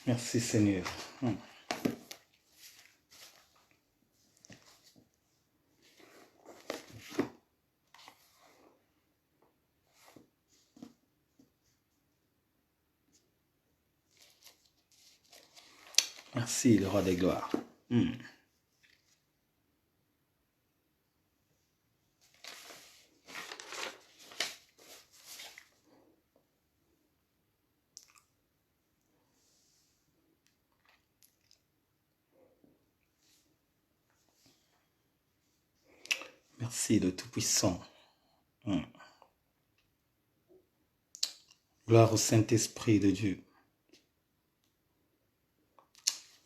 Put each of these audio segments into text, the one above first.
Merci Seigneur. Merci le roi des gloires. Merci le Tout-Puissant. Gloire au Saint-Esprit de Dieu.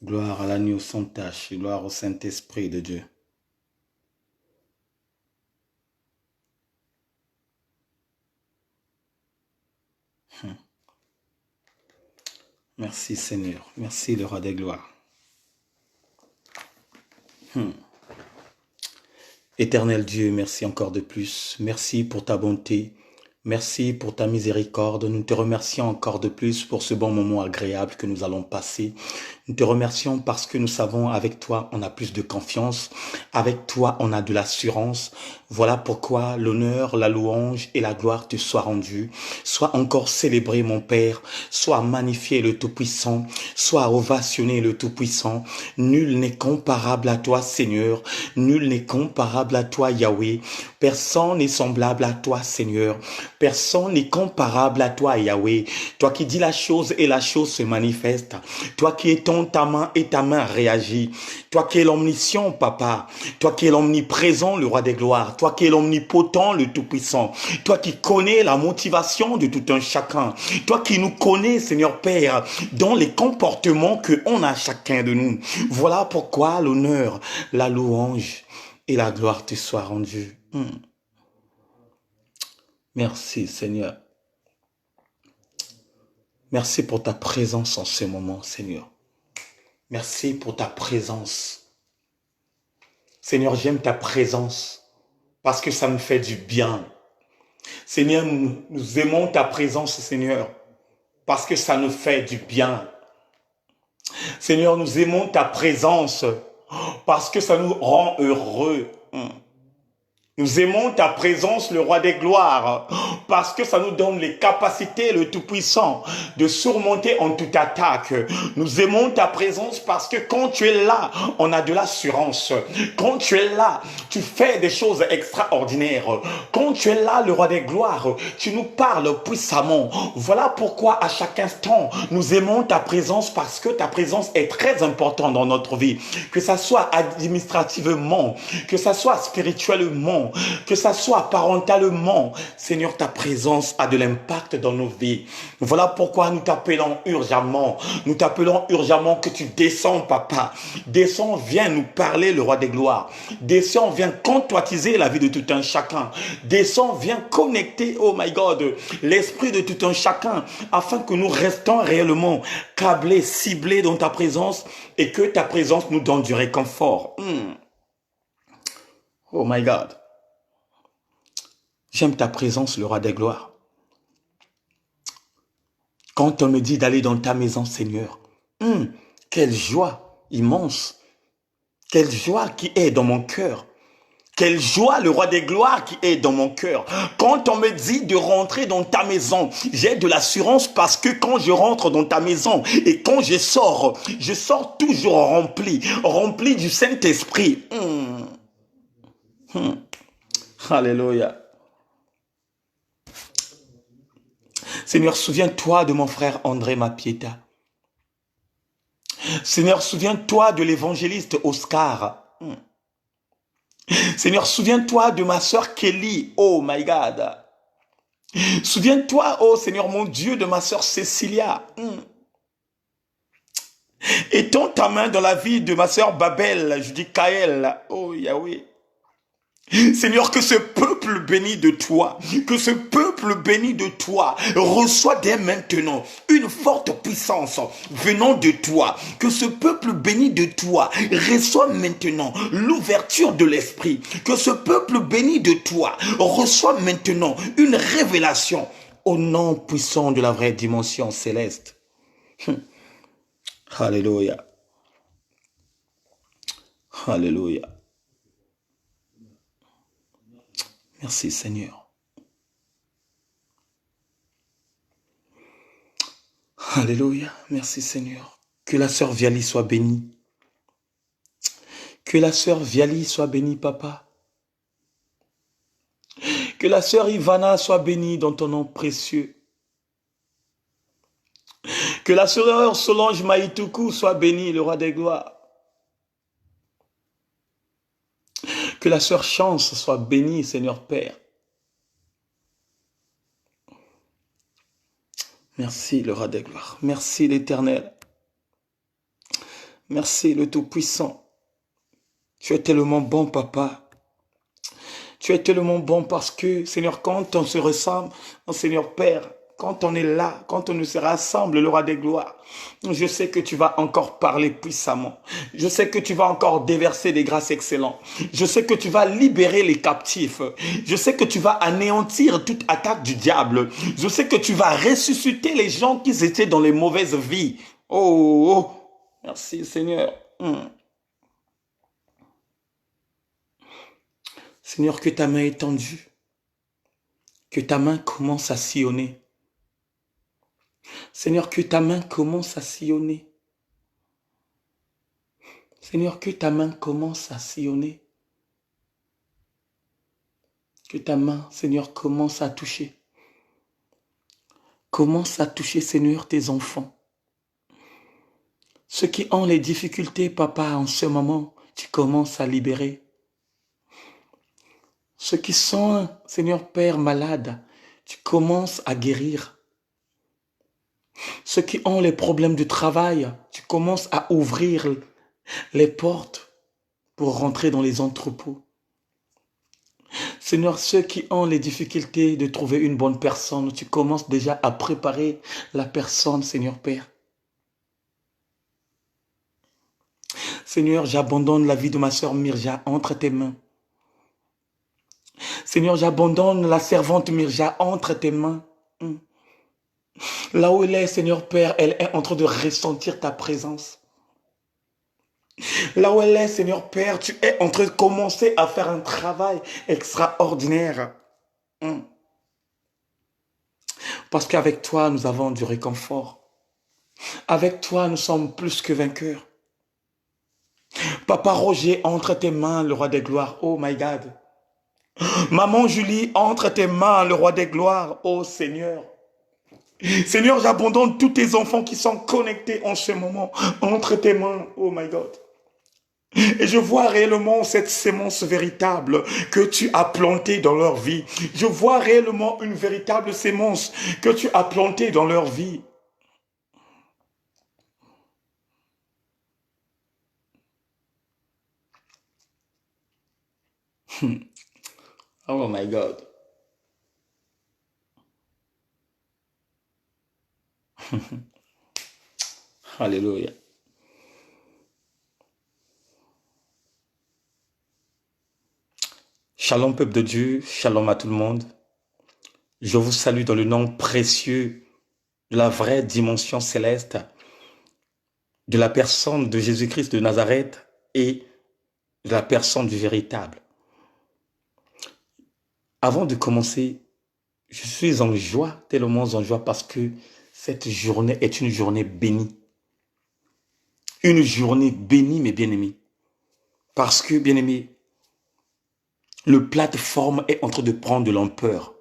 Gloire à l'agneau sans tache. Gloire au Saint-Esprit de Dieu. Merci Seigneur. Merci le roi des gloires. Éternel Dieu, merci encore de plus. Merci pour ta bonté. Merci pour ta miséricorde. Nous te remercions encore de plus pour ce bon moment agréable que nous allons passer. Nous te remercions parce que nous savons avec toi, on a plus de confiance. Avec toi, on a de l'assurance. Voilà pourquoi l'honneur, la louange et la gloire te soient rendus. Sois encore célébré, mon Père. Sois magnifié, le Tout-Puissant. Sois ovationné, le Tout-Puissant. Nul n'est comparable à toi, Seigneur. Nul n'est comparable à toi, Yahweh. Personne n'est semblable à toi, Seigneur. Personne n'est comparable à toi, Yahweh. Toi qui dis la chose et la chose se manifeste. Toi qui étends ta main et ta main réagit. Toi qui es l'omniscient, Papa. Toi qui es l'omniprésent, le roi des gloires. Toi qui es l'omnipotent, le tout-puissant. Toi qui connais la motivation de tout un chacun. Toi qui nous connais, Seigneur Père, dans les comportements que on a chacun de nous. Voilà pourquoi l'honneur, la louange et la gloire te soient rendues. Merci Seigneur. Merci pour ta présence en ce moment, Seigneur. Merci pour ta présence. Seigneur, j'aime ta présence parce que ça me fait du bien. Seigneur, nous aimons ta présence, Seigneur, parce que ça nous fait du bien. Seigneur, nous aimons ta présence parce que ça nous rend heureux. Nous aimons ta présence, le roi des gloires, parce que ça nous donne les capacités, le Tout-Puissant, de surmonter en toute attaque. Nous aimons ta présence parce que quand tu es là, on a de l'assurance. Quand tu es là, tu fais des choses extraordinaires. Quand tu es là, le roi des gloires, tu nous parles puissamment. Voilà pourquoi à chaque instant, nous aimons ta présence parce que ta présence est très importante dans notre vie. Que ça soit administrativement, que ça soit spirituellement, que ça soit parentalement, Seigneur, ta présence a de l'impact dans nos vies. Voilà pourquoi nous t'appelons urgemment. Nous t'appelons urgemment que tu descends, Papa. Descends, viens nous parler, le roi des gloires. Descends, viens contoitiser la vie de tout un chacun. Descends, viens connecter, oh my God, l'esprit de tout un chacun, afin que nous restons réellement câblés, ciblés dans ta présence et que ta présence nous donne du réconfort. Oh my God. J'aime ta présence, le roi des gloires. Quand on me dit d'aller dans ta maison, Seigneur, quelle joie immense. Quelle joie qui est dans mon cœur. Quelle joie, le roi des gloires, qui est dans mon cœur. Quand on me dit de rentrer dans ta maison, j'ai de l'assurance parce que quand je rentre dans ta maison et quand je sors toujours rempli du Saint-Esprit. Alléluia. Seigneur, souviens-toi de mon frère André Mapieta. Seigneur, souviens-toi de l'évangéliste Oscar. Seigneur, souviens-toi de ma sœur Kelly. Oh my God. Souviens-toi, oh Seigneur mon Dieu, de ma sœur Cécilia. Étends ta main dans la vie de ma sœur Babel, je dis Kaël. Oh Yahweh. Seigneur, que ce peuple béni de toi, reçoit dès maintenant une forte puissance venant de toi. Que ce peuple béni de toi reçoit maintenant l'ouverture de l'esprit. Que ce peuple béni de toi reçoit maintenant une révélation au nom puissant de la vraie dimension céleste. Alléluia. Alléluia. Merci Seigneur. Alléluia. Merci Seigneur. Que la sœur Viali soit bénie. Que la sœur Viali soit bénie, papa. Que la sœur Ivana soit bénie dans ton nom précieux. Que la sœur Solange Maïtoukou soit bénie, le roi des gloires. Que la sœur Chance soit bénie, Seigneur Père. Merci, le roi des gloires. Merci, l'Éternel. Merci, le Tout-Puissant. Tu es tellement bon, papa. Tu es tellement bon parce que, Seigneur, quand on se ressemble, Seigneur Père, quand on est là, quand on se rassemble, le roi des gloires, je sais que tu vas encore parler puissamment. Je sais que tu vas encore déverser des grâces excellentes. Je sais que tu vas libérer les captifs. Je sais que tu vas anéantir toute attaque du diable. Je sais que tu vas ressusciter les gens qui étaient dans les mauvaises vies. Oh, oh. Merci Seigneur. Seigneur, que ta main est tendue. Que ta main commence à sillonner. Seigneur, que ta main commence à sillonner. Seigneur, que ta main commence à sillonner. Que ta main, Seigneur, commence à toucher. Commence à toucher, Seigneur, tes enfants. Ceux qui ont les difficultés, papa, en ce moment, tu commences à libérer. Ceux qui sont, Seigneur Père, malades, tu commences à guérir. Ceux qui ont les problèmes de travail, tu commences à ouvrir les portes pour rentrer dans les entrepôts. Seigneur, ceux qui ont les difficultés de trouver une bonne personne, tu commences déjà à préparer la personne, Seigneur Père. Seigneur, j'abandonne la vie de ma sœur Myrja entre tes mains. Seigneur, j'abandonne la servante Myrja entre tes mains. Là où elle est, Seigneur Père, elle est en train de ressentir ta présence. Là où elle est, Seigneur Père, tu es en train de commencer à faire un travail extraordinaire. Parce qu'avec toi, nous avons du réconfort. Avec toi, nous sommes plus que vainqueurs. Papa Roger, entre tes mains, le roi des gloires. Oh my God. Maman Julie, entre tes mains, le roi des gloires. Oh Seigneur. Seigneur, j'abandonne tous tes enfants qui sont connectés en ce moment. Entre tes mains. Oh my God. Et je vois réellement cette sémence véritable que tu as plantée dans leur vie. Je vois réellement une véritable sémence que tu as plantée dans leur vie. Oh my God. Alléluia. Shalom peuple de Dieu, shalom à tout le monde. Je vous salue dans le nom précieux de la vraie dimension céleste, de la personne de Jésus-Christ de Nazareth et de la personne du véritable. Avant de commencer, je suis en joie, tellement en joie parce que cette journée est une journée bénie. Une journée bénie, mes bien-aimés. Parce que, bien-aimés, le plateforme est en train de prendre de l'ampleur.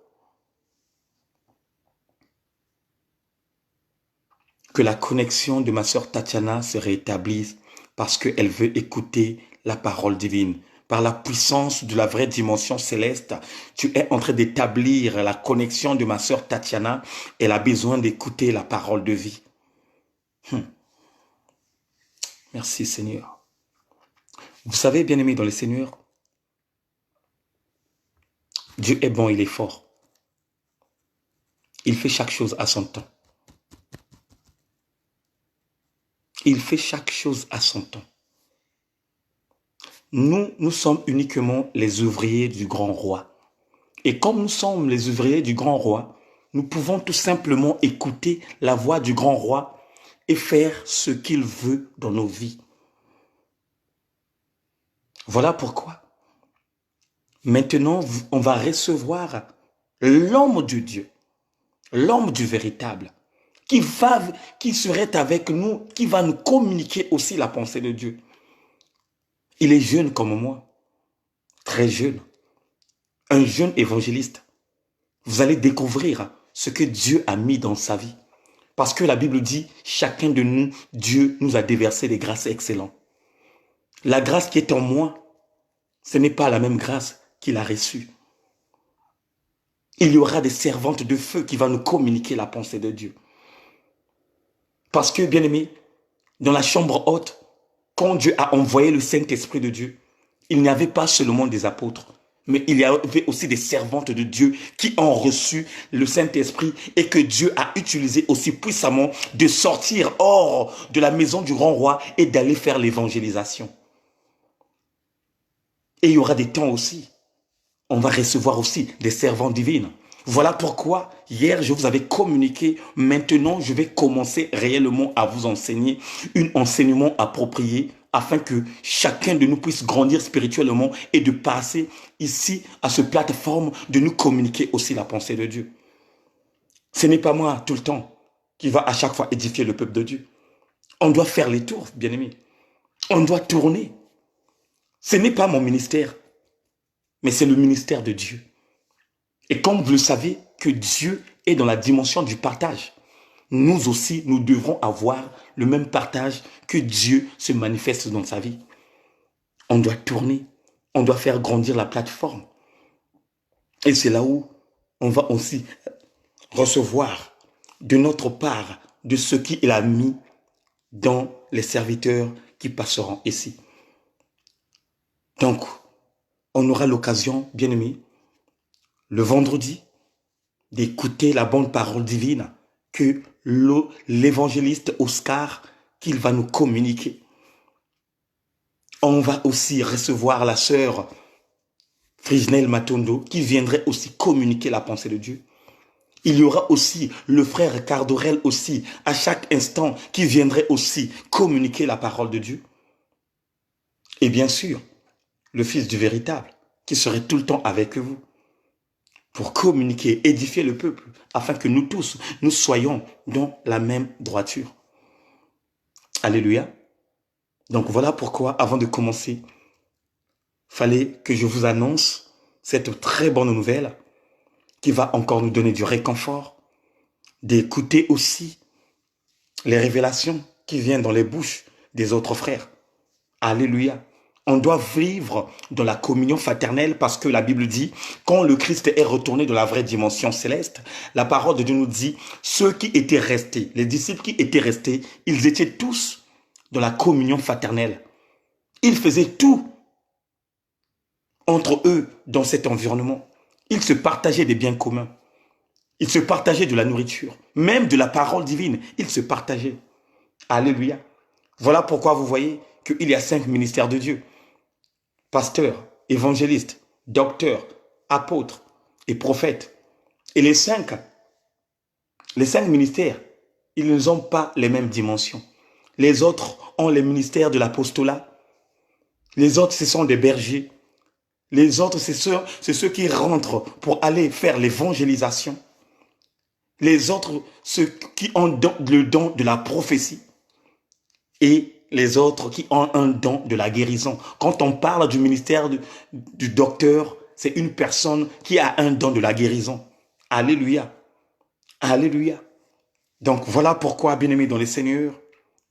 Que la connexion de ma sœur Tatiana se rétablisse parce qu'elle veut écouter la parole divine. Par la puissance de la vraie dimension céleste, tu es en train d'établir la connexion de ma sœur Tatiana. Elle a besoin d'écouter la parole de vie. Merci Seigneur. Vous savez, bien-aimés dans le Seigneur, Dieu est bon, il est fort. Il fait chaque chose à son temps. Il fait chaque chose à son temps. Nous sommes uniquement les ouvriers du grand roi. Et comme nous sommes les ouvriers du grand roi, nous pouvons tout simplement écouter la voix du grand roi et faire ce qu'il veut dans nos vies. Voilà pourquoi maintenant on va recevoir l'homme de Dieu, l'homme du véritable, qui serait avec nous, qui va nous communiquer aussi la pensée de Dieu. Il est jeune comme moi, très jeune, un jeune évangéliste. Vous allez découvrir ce que Dieu a mis dans sa vie. Parce que la Bible dit, chacun de nous, Dieu nous a déversé des grâces excellentes. La grâce qui est en moi, ce n'est pas la même grâce qu'il a reçue. Il y aura des servantes de feu qui vont nous communiquer la pensée de Dieu. Parce que, bien aimé, dans la chambre haute, quand Dieu a envoyé le Saint-Esprit de Dieu, il n'y avait pas seulement des apôtres, mais il y avait aussi des servantes de Dieu qui ont reçu le Saint-Esprit et que Dieu a utilisé aussi puissamment de sortir hors de la maison du grand roi et d'aller faire l'évangélisation. Et il y aura des temps aussi, on va recevoir aussi des servantes divines. Voilà pourquoi hier je vous avais communiqué, maintenant je vais commencer réellement à vous enseigner un enseignement approprié afin que chacun de nous puisse grandir spirituellement et de passer ici à cette plateforme de nous communiquer aussi la pensée de Dieu. Ce n'est pas moi tout le temps qui va à chaque fois édifier le peuple de Dieu. On doit faire les tours, bien-aimés. On doit tourner. Ce n'est pas mon ministère, mais c'est le ministère de Dieu. Et comme vous le savez, que Dieu est dans la dimension du partage. Nous aussi, nous devrons avoir le même partage que Dieu se manifeste dans sa vie. On doit tourner, on doit faire grandir la plateforme. Et c'est là où on va aussi recevoir de notre part de ce qu'il a mis dans les serviteurs qui passeront ici. Donc, on aura l'occasion, bien aimé, le vendredi, d'écouter la bonne parole divine que l'évangéliste Oscar, qu'il va nous communiquer. On va aussi recevoir la sœur Frijnel Matondo qui viendrait aussi communiquer la pensée de Dieu. Il y aura aussi le frère Cardorel aussi, à chaque instant, qui viendrait aussi communiquer la parole de Dieu. Et bien sûr, le Fils du véritable, qui serait tout le temps avec vous, pour communiquer, édifier le peuple, afin que nous tous, nous soyons dans la même droiture. Alléluia. Donc voilà pourquoi, avant de commencer, fallait que je vous annonce cette très bonne nouvelle qui va encore nous donner du réconfort, d'écouter aussi les révélations qui viennent dans les bouches des autres frères. Alléluia. On doit vivre dans la communion fraternelle parce que la Bible dit, quand le Christ est retourné dans la vraie dimension céleste, la parole de Dieu nous dit, ceux qui étaient restés, les disciples qui étaient restés, ils étaient tous dans la communion fraternelle. Ils faisaient tout entre eux dans cet environnement. Ils se partageaient des biens communs. Ils se partageaient de la nourriture, même de la parole divine. Ils se partageaient. Alléluia. Voilà pourquoi vous voyez qu'il y a 5 ministères de Dieu. Pasteur, évangéliste, docteur, apôtre et prophète. Et les cinq ministères, ils n'ont pas les mêmes dimensions. Les autres ont les ministères de l'apostolat. Les autres, ce sont des bergers. Les autres, c'est ceux qui rentrent pour aller faire l'évangélisation. Les autres, ceux qui ont le don de la prophétie. Et les autres qui ont un don de la guérison. Quand on parle du ministère du docteur, c'est une personne qui a un don de la guérison. Alléluia. Alléluia. Donc voilà pourquoi, bien-aimés dans le Seigneur,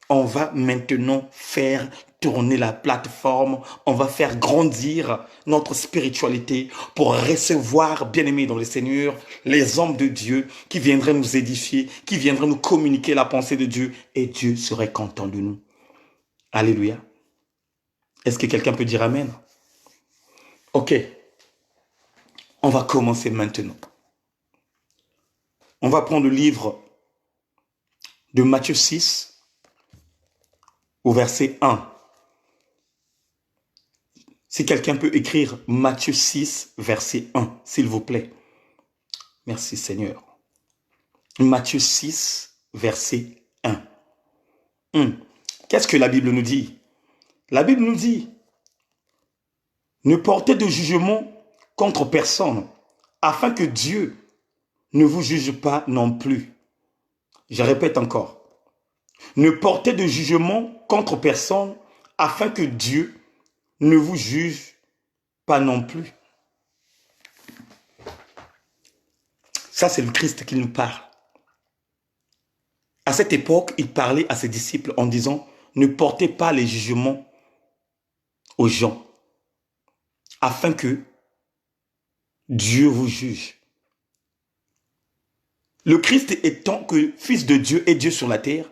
on va maintenant faire tourner la plateforme, on va faire grandir notre spiritualité pour recevoir, bien-aimés dans le Seigneur, les hommes de Dieu qui viendraient nous édifier, qui viendraient nous communiquer la pensée de Dieu et Dieu serait content de nous. Alléluia. Est-ce que quelqu'un peut dire Amen? Ok. On va commencer maintenant. On va prendre le livre de Matthieu 6 au verset 1. Si quelqu'un peut écrire Matthieu 6, verset 1, s'il vous plaît. Merci Seigneur. Matthieu 6, verset 1. Qu'est-ce que la Bible nous dit? La Bible nous dit, ne portez de jugement contre personne, afin que Dieu ne vous juge pas non plus. Je répète encore. Ne portez de jugement contre personne, afin que Dieu ne vous juge pas non plus. Ça, c'est le Christ qui nous parle. À cette époque, il parlait à ses disciples en disant, ne portez pas les jugements aux gens, afin que Dieu vous juge. Le Christ étant que fils de Dieu et Dieu sur la terre,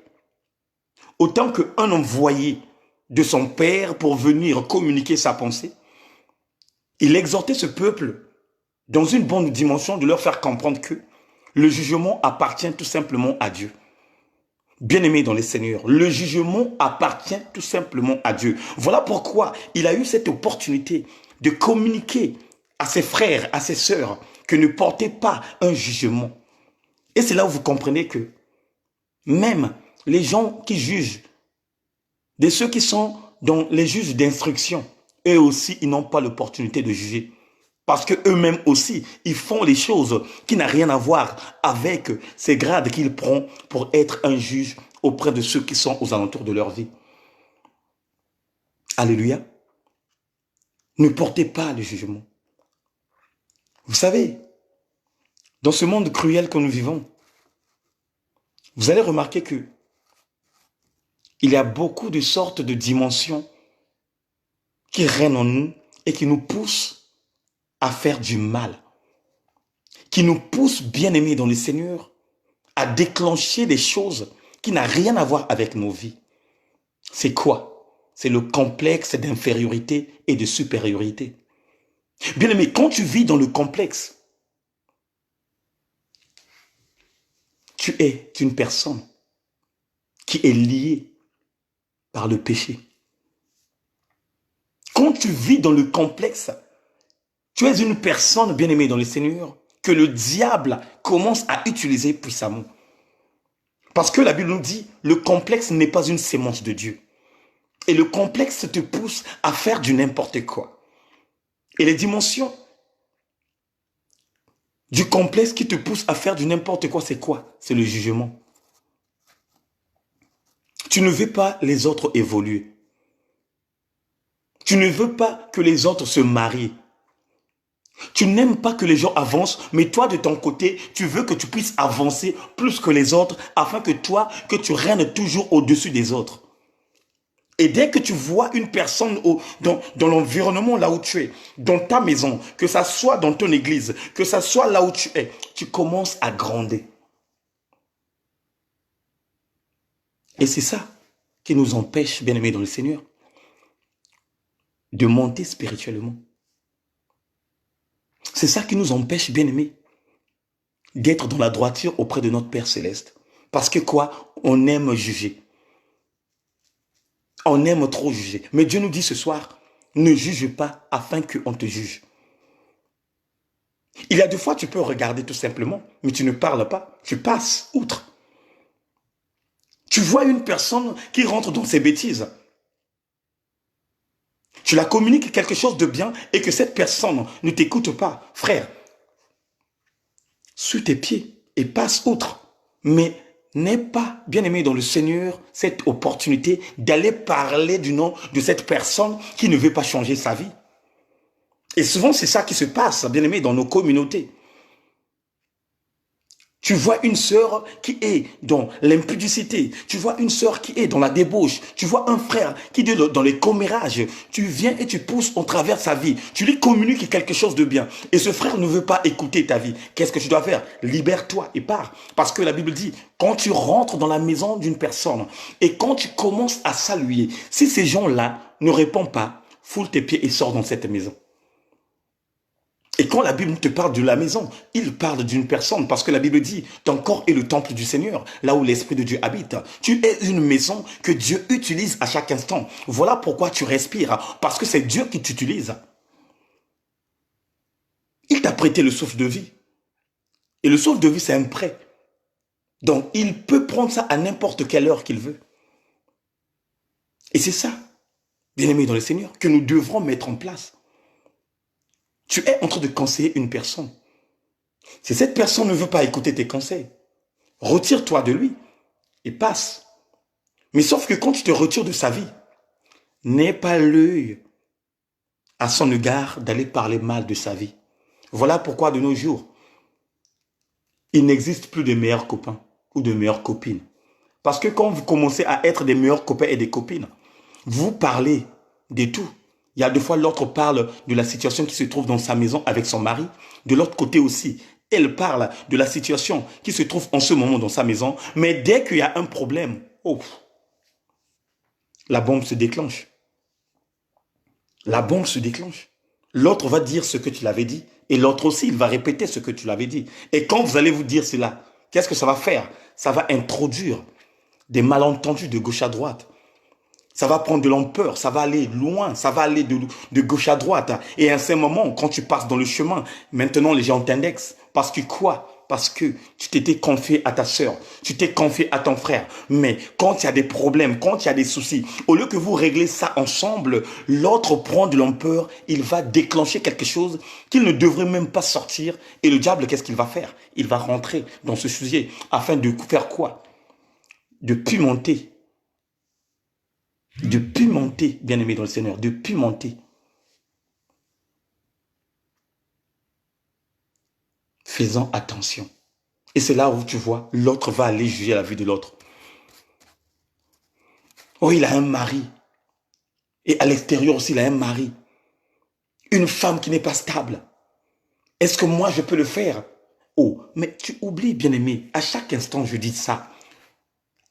autant qu'un envoyé de son Père pour venir communiquer sa pensée, il exhortait ce peuple dans une bonne dimension de leur faire comprendre que le jugement appartient tout simplement à Dieu. Bien-aimés dans les seigneurs, le jugement appartient tout simplement à Dieu. Voilà pourquoi il a eu cette opportunité de communiquer à ses frères, à ses sœurs, que ne portez pas un jugement. Et c'est là où vous comprenez que même les gens qui jugent, de ceux qui sont dans les juges d'instruction, eux aussi, ils n'ont pas l'opportunité de juger. Parce qu'eux-mêmes aussi, ils font les choses qui n'ont rien à voir avec ces grades qu'ils prennent pour être un juge auprès de ceux qui sont aux alentours de leur vie. Alléluia. Ne portez pas le jugement. Vous savez, dans ce monde cruel que nous vivons, vous allez remarquer que il y a beaucoup de sortes de dimensions qui règnent en nous et qui nous poussent à faire du mal, qui nous poussent, bien-aimés dans le Seigneur, à déclencher des choses qui n'ont rien à voir avec nos vies. C'est quoi? C'est le complexe d'infériorité et de supériorité. Bien-aimé, quand tu vis dans le complexe, tu es une personne qui est liée par le péché. Quand tu vis dans le complexe, tu es une personne, bien-aimée dans le Seigneur, que le diable commence à utiliser puissamment. Parce que la Bible nous dit, le complexe n'est pas une sémence de Dieu. Et le complexe te pousse à faire du n'importe quoi. Et les dimensions du complexe qui te pousse à faire du n'importe quoi, c'est quoi? C'est le jugement. Tu ne veux pas les autres évoluer. Tu ne veux pas que les autres se marient. Tu n'aimes pas que les gens avancent, mais toi de ton côté, tu veux que tu puisses avancer plus que les autres afin que toi, que tu règnes toujours au-dessus des autres. Et dès que tu vois une personne dans l'environnement là où tu es, dans ta maison, que ça soit dans ton église, que ça soit là où tu es, tu commences à grandir. Et c'est ça qui nous empêche, bien-aimés dans le Seigneur, de monter spirituellement. C'est ça qui nous empêche, bien-aimés, d'être dans la droiture auprès de notre Père Céleste. Parce que quoi? On aime juger. On aime trop juger. Mais Dieu nous dit ce soir, ne juge pas afin qu'on te juge. Il y a des fois, tu peux regarder tout simplement, mais tu ne parles pas. Tu passes outre. Tu vois une personne qui rentre dans ses bêtises. Tu la communiques quelque chose de bien et que cette personne ne t'écoute pas. Frère, suis tes pieds et passe outre. Mais n'aie pas, bien aimé dans le Seigneur, cette opportunité d'aller parler du nom de cette personne qui ne veut pas changer sa vie. Et souvent, c'est ça qui se passe, bien aimé, dans nos communautés. Tu vois une sœur qui est dans l'impudicité. Tu vois une sœur qui est dans la débauche. Tu vois un frère qui est dans les commérages. Tu viens et tu pousses au travers sa vie. Tu lui communiques quelque chose de bien. Et ce frère ne veut pas écouter ta vie. Qu'est-ce que tu dois faire? Libère-toi et pars. Parce que la Bible dit, quand tu rentres dans la maison d'une personne et quand tu commences à saluer, si ces gens-là ne répondent pas, foule tes pieds et sors dans cette maison. Et quand la Bible te parle de la maison, il parle d'une personne parce que la Bible dit ton corps est le temple du Seigneur, là où l'Esprit de Dieu habite. Tu es une maison que Dieu utilise à chaque instant. Voilà pourquoi tu respires, parce que c'est Dieu qui t'utilise. Il t'a prêté le souffle de vie. Et le souffle de vie, c'est un prêt. Donc, il peut prendre ça à n'importe quelle heure qu'il veut. Et c'est ça, bien-aimé dans le Seigneur, que nous devrons mettre en place. Tu es en train de conseiller une personne. Si cette personne ne veut pas écouter tes conseils, retire-toi de lui et passe. Mais sauf que quand tu te retires de sa vie, n'aie pas l'œil à son égard d'aller parler mal de sa vie. Voilà pourquoi de nos jours, il n'existe plus de meilleurs copains ou de meilleures copines. Parce que quand vous commencez à être des meilleurs copains et des copines, vous parlez de tout. Il y a des fois l'autre parle de la situation qui se trouve dans sa maison avec son mari. De l'autre côté aussi, elle parle de la situation qui se trouve en ce moment dans sa maison. Mais dès qu'il y a un problème, oh, la bombe se déclenche. La bombe se déclenche. L'autre va dire ce que tu l'avais dit. Et l'autre aussi, il va répéter ce que tu l'avais dit. Et quand vous allez vous dire cela, qu'est-ce que ça va faire? Ça va introduire des malentendus de gauche à droite. Ça va prendre de l'ampleur, ça va aller loin, ça va aller de gauche à droite. Et à un certain moment, quand tu passes dans le chemin, maintenant les gens t'indexent. Parce que quoi? Parce que tu t'étais confié à ta sœur, tu t'es confié à ton frère. Mais quand il y a des problèmes, quand il y a des soucis, au lieu que vous réglez ça ensemble, l'autre prend de l'ampleur, il va déclencher quelque chose qu'il ne devrait même pas sortir. Et le diable, qu'est-ce qu'il va faire? Il va rentrer dans ce sujet afin de faire quoi? De pimenter. De pimenter, bien-aimé dans le Seigneur, de pimenter. Faisons attention. Et c'est là où tu vois, l'autre va aller juger la vie de l'autre. Oh, il a un mari. Et à l'extérieur aussi, il a un mari. Une femme qui n'est pas stable. Est-ce que moi, je peux le faire? Oh, mais tu oublies, bien-aimé, à chaque instant, je dis ça.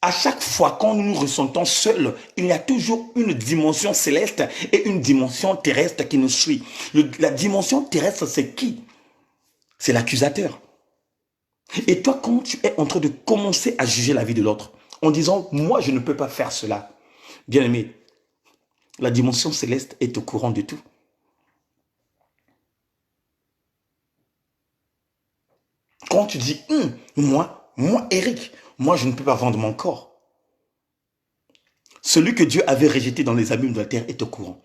À chaque fois quand nous nous ressentons seuls, il y a toujours une dimension céleste et une dimension terrestre qui nous suit. La dimension terrestre, c'est qui? C'est l'accusateur. Et toi, quand tu es en train de commencer à juger la vie de l'autre, en disant, moi, je ne peux pas faire cela. Bien aimé, la dimension céleste est au courant de tout. Quand tu dis, moi, Eric, moi, je ne peux pas vendre mon corps. Celui que Dieu avait rejeté dans les abîmes de la terre est au courant.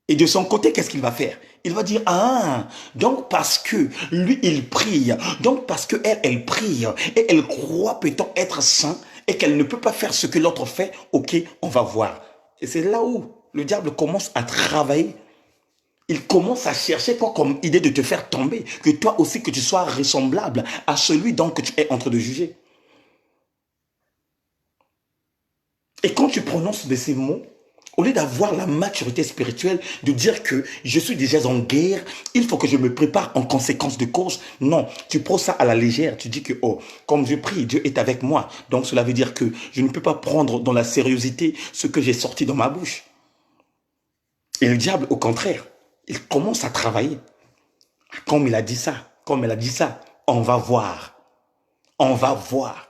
Et de son côté, qu'est-ce qu'il va faire? Il va dire, donc parce que lui, il prie, donc parce qu'elle, elle prie, et elle croit peut-on être saint, et qu'elle ne peut pas faire ce que l'autre fait, ok, on va voir. Et c'est là où le diable commence à travailler. Il commence à chercher quoi comme idée de te faire tomber, que toi aussi, que tu sois ressemblable à celui donc que tu es en train de juger. Et quand tu prononces de ces mots, au lieu d'avoir la maturité spirituelle, de dire que je suis déjà en guerre, il faut que je me prépare en conséquence de cause. Non, tu prends ça à la légère. Tu dis que, oh, comme je prie, Dieu est avec moi. Donc cela veut dire que je ne peux pas prendre dans la sériosité ce que j'ai sorti dans ma bouche. Et le diable, au contraire, il commence à travailler. Comme il a dit ça, comme elle a dit ça, on va voir. On va voir.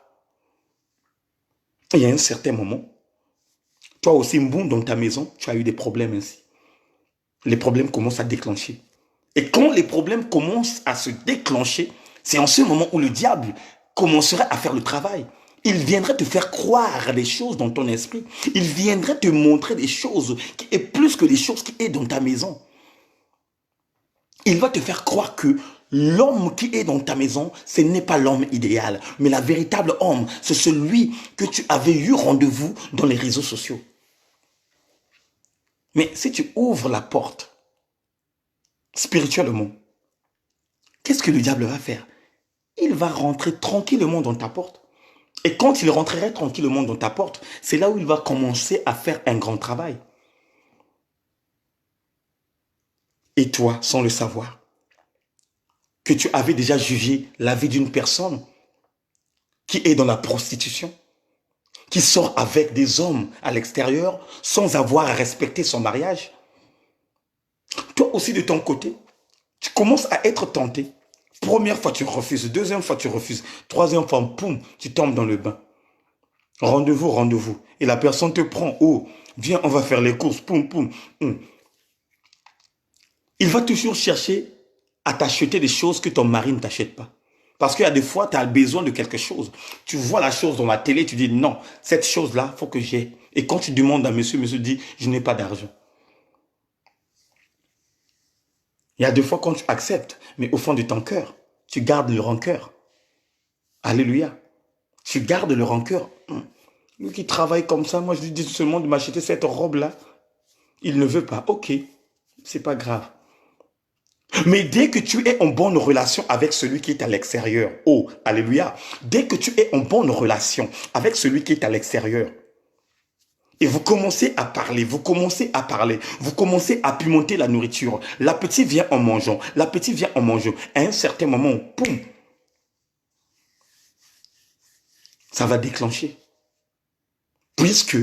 Il y a un certain moment, toi aussi, Mboum, dans ta maison, tu as eu des problèmes ainsi. Les problèmes commencent à déclencher. Et quand les problèmes commencent à se déclencher, c'est en ce moment où le diable commencerait à faire le travail. Il viendrait te faire croire des choses dans ton esprit. Il viendrait te montrer des choses qui est plus que des choses qui est dans ta maison. Il va te faire croire que l'homme qui est dans ta maison, ce n'est pas l'homme idéal. Mais la véritable homme, c'est celui que tu avais eu rendez-vous dans les réseaux sociaux. Mais si tu ouvres la porte spirituellement, qu'est-ce que le diable va faire? Il va rentrer tranquillement dans ta porte. Et quand il rentrerait tranquillement dans ta porte, c'est là où il va commencer à faire un grand travail. Et toi, sans le savoir, que tu avais déjà jugé la vie d'une personne qui est dans la prostitution, qui sort avec des hommes à l'extérieur sans avoir à respecter son mariage. Toi aussi de ton côté, tu commences à être tenté. Première fois, tu refuses. Deuxième fois, tu refuses. Troisième fois, poum, tu tombes dans le bain. Rendez-vous, rendez-vous. Et la personne te prend. Oh, viens, on va faire les courses. Poum, poum. Il va toujours chercher à t'acheter des choses que ton mari ne t'achète pas. Parce qu'il y a des fois, tu as besoin de quelque chose. Tu vois la chose dans la télé, tu dis non, cette chose-là, il faut que j'ai. Et quand tu demandes à monsieur, monsieur dit, je n'ai pas d'argent. Il y a des fois quand tu acceptes, mais au fond de ton cœur, tu gardes le rancœur. Alléluia. Tu gardes le rancœur. Lui qui travaille comme ça, moi je lui dis seulement de m'acheter cette robe-là. Il ne veut pas. Ok, c'est pas grave. Mais dès que tu es en bonne relation avec celui qui est à l'extérieur, oh, alléluia, dès que tu es en bonne relation avec celui qui est à l'extérieur, et vous commencez à parler, vous commencez à parler, vous commencez à pimenter la nourriture, l'appétit vient en mangeant, l'appétit vient en mangeant. À un certain moment, poum, ça va déclencher. Puisque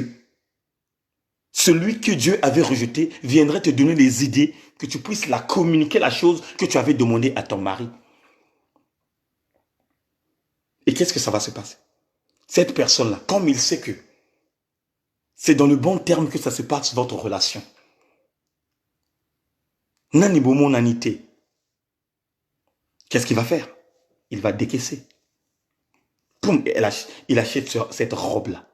celui que Dieu avait rejeté viendrait te donner des idées que tu puisses la communiquer la chose que tu avais demandé à ton mari. Et qu'est-ce que ça va se passer? Cette personne-là, comme il sait que c'est dans le bon terme que ça se passe votre relation. Nani bomo nanité. Qu'est-ce qu'il va faire? Il va décaisser. Poum, il achète cette robe-là.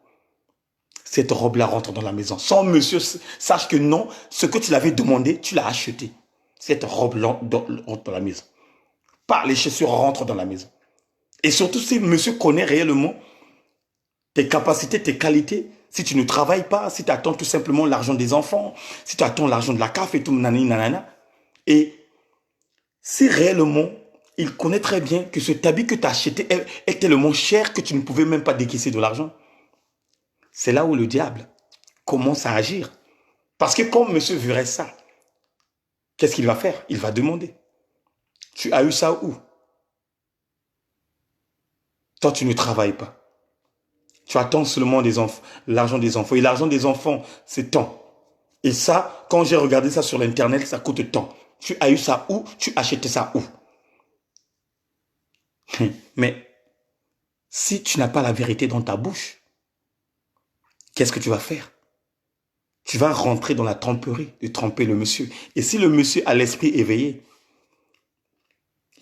Cette robe-là rentre dans la maison. Sans monsieur sache que non, ce que tu l'avais demandé, tu l'as acheté. Cette robe-là rentre dans la maison. Pas les chaussures rentrent dans la maison. Et surtout si monsieur connaît réellement tes capacités, tes qualités, si tu ne travailles pas, si tu attends tout simplement l'argent des enfants, si tu attends l'argent de la CAF et tout, nanana. Et si réellement, il connaît très bien que cet habit que tu as acheté est tellement cher que tu ne pouvais même pas décaisser de l'argent. C'est là où le diable commence à agir. Parce que comme monsieur verrait ça, qu'est-ce qu'il va faire? Il va demander. Tu as eu ça où? Toi, tu ne travailles pas. Tu attends seulement l'argent des enfants. Et l'argent des enfants, c'est temps. Et ça, quand j'ai regardé ça sur l'internet, ça coûte tant. Tu as eu ça où? Tu achetais ça où? Mais si tu n'as pas la vérité dans ta bouche, qu'est-ce que tu vas faire? Tu vas rentrer dans la tromperie de tromper le monsieur. Et si le monsieur a l'esprit éveillé,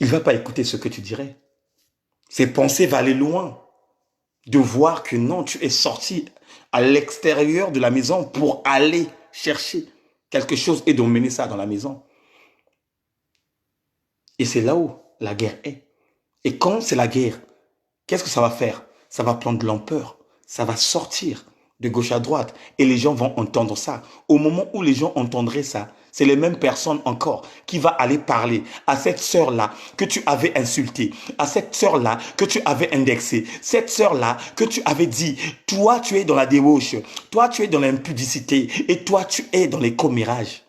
il ne va pas écouter ce que tu dirais. Ses pensées vont aller loin. De voir que non, tu es sorti à l'extérieur de la maison pour aller chercher quelque chose et d'emmener ça dans la maison. Et c'est là où la guerre est. Et quand c'est la guerre, qu'est-ce que ça va faire? Ça va prendre de l'ampleur. Ça va sortir de gauche à droite. Et les gens vont entendre ça. Au moment où les gens entendraient ça, c'est les mêmes personnes encore qui va aller parler à cette sœur-là que tu avais insultée, à cette sœur-là que tu avais indexée, cette sœur-là que tu avais dit, toi tu es dans la débauche, toi tu es dans l'impudicité et toi tu es dans les commérages.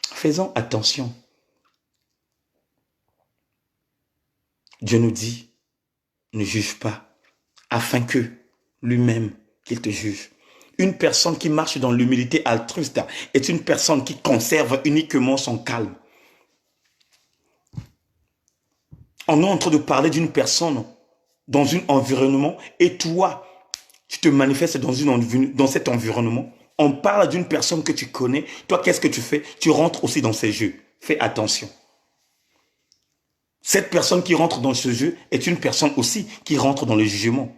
Faisons attention. Dieu nous dit, ne juge pas, afin que lui-même, qu'il te juge. Une personne qui marche dans l'humilité altruiste est une personne qui conserve uniquement son calme. On est en train de parler d'une personne dans un environnement et toi, tu te manifestes dans cet environnement. On parle d'une personne que tu connais. Toi, qu'est-ce que tu fais? Tu rentres aussi dans ces jeux. Fais attention. Cette personne qui rentre dans ce jeu est une personne aussi qui rentre dans le jugement.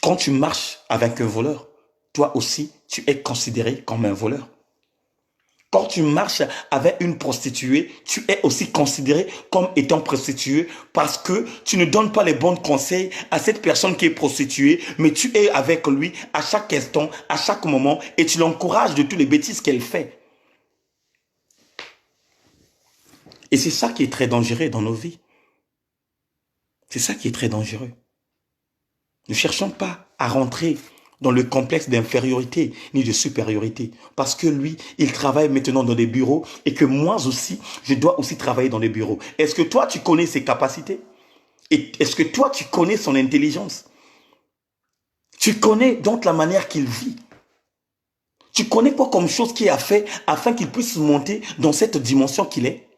Quand tu marches avec un voleur, toi aussi, tu es considéré comme un voleur. Quand tu marches avec une prostituée, tu es aussi considéré comme étant prostituée parce que tu ne donnes pas les bons conseils à cette personne qui est prostituée, mais tu es avec lui à chaque instant, à chaque moment et tu l'encourages de toutes les bêtises qu'elle fait. Et c'est ça qui est très dangereux dans nos vies. C'est ça qui est très dangereux. Ne cherchons pas à rentrer dans le complexe d'infériorité ni de supériorité. Parce que lui, il travaille maintenant dans des bureaux et que moi aussi, je dois aussi travailler dans des bureaux. Est-ce que toi, tu connais ses capacités? Et est-ce que toi, tu connais son intelligence? Tu connais donc la manière qu'il vit? Tu connais quoi comme chose qu'il a fait afin qu'il puisse monter dans cette dimension qu'il est?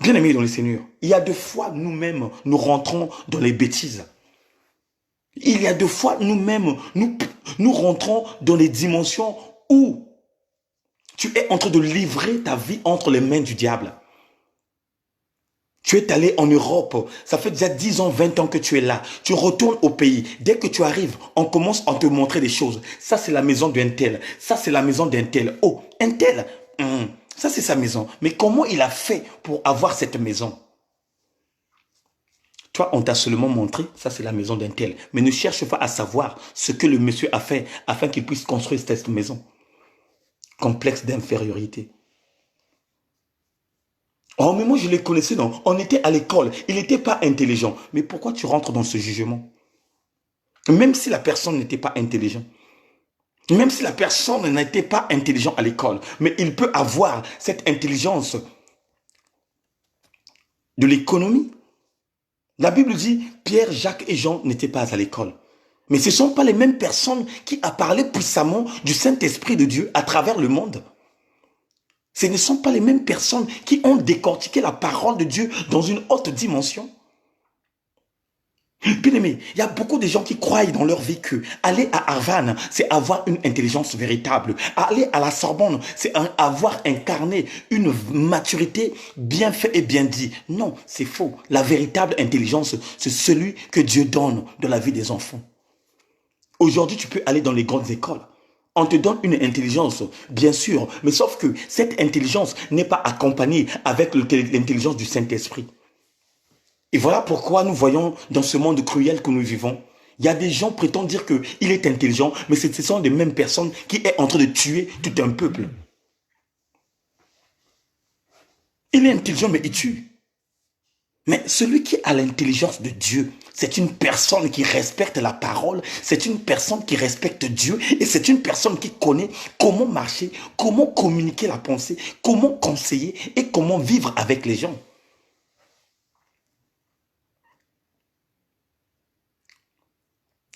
Bien aimé dans le Seigneur, il y a des fois nous-mêmes, nous rentrons dans les bêtises. Il y a des fois nous-mêmes, Nous rentrons dans les dimensions où tu es en train de livrer ta vie entre les mains du diable. Tu es allé en Europe, ça fait déjà 10 ans, 20 ans que tu es là. Tu retournes au pays. Dès que tu arrives, on commence à te montrer des choses. Ça, c'est la maison d'un tel. Ça, c'est la maison d'un tel. Oh, un tel. Ça, c'est sa maison. Mais comment il a fait pour avoir cette maison? Toi, on t'a seulement montré, ça, c'est la maison d'un tel. Mais ne cherche pas à savoir ce que le monsieur a fait afin qu'il puisse construire cette maison. Complexe d'infériorité. Oh, mais moi, je les connaissais, non. On était à l'école. Il n'était pas intelligent. Mais pourquoi tu rentres dans ce jugement? Même si la personne n'était pas intelligente. Même si la personne n'était pas intelligente à l'école. Mais il peut avoir cette intelligence de l'économie. La Bible dit, Pierre, Jacques et Jean n'étaient pas à l'école. Mais ce ne sont pas les mêmes personnes qui ont parlé puissamment du Saint-Esprit de Dieu à travers le monde. Ce ne sont pas les mêmes personnes qui ont décortiqué la parole de Dieu dans une haute dimension. Bien aimé, il y a beaucoup de gens qui croient dans leur vie que aller à Harvard, c'est avoir une intelligence véritable. Aller à la Sorbonne, c'est avoir incarné une maturité bien faite et bien dit. Non, c'est faux. La véritable intelligence, c'est celui que Dieu donne dans la vie des enfants. Aujourd'hui, tu peux aller dans les grandes écoles. On te donne une intelligence, bien sûr, mais sauf que cette intelligence n'est pas accompagnée avec l'intelligence du Saint-Esprit. Et voilà pourquoi nous voyons dans ce monde cruel que nous vivons, il y a des gens qui prétendent dire qu'il est intelligent, mais ce sont les mêmes personnes qui sont en train de tuer tout un peuple. Il est intelligent, mais il tue. Mais celui qui a l'intelligence de Dieu, c'est une personne qui respecte la parole, c'est une personne qui respecte Dieu et c'est une personne qui connaît comment marcher, comment communiquer la pensée, comment conseiller et comment vivre avec les gens.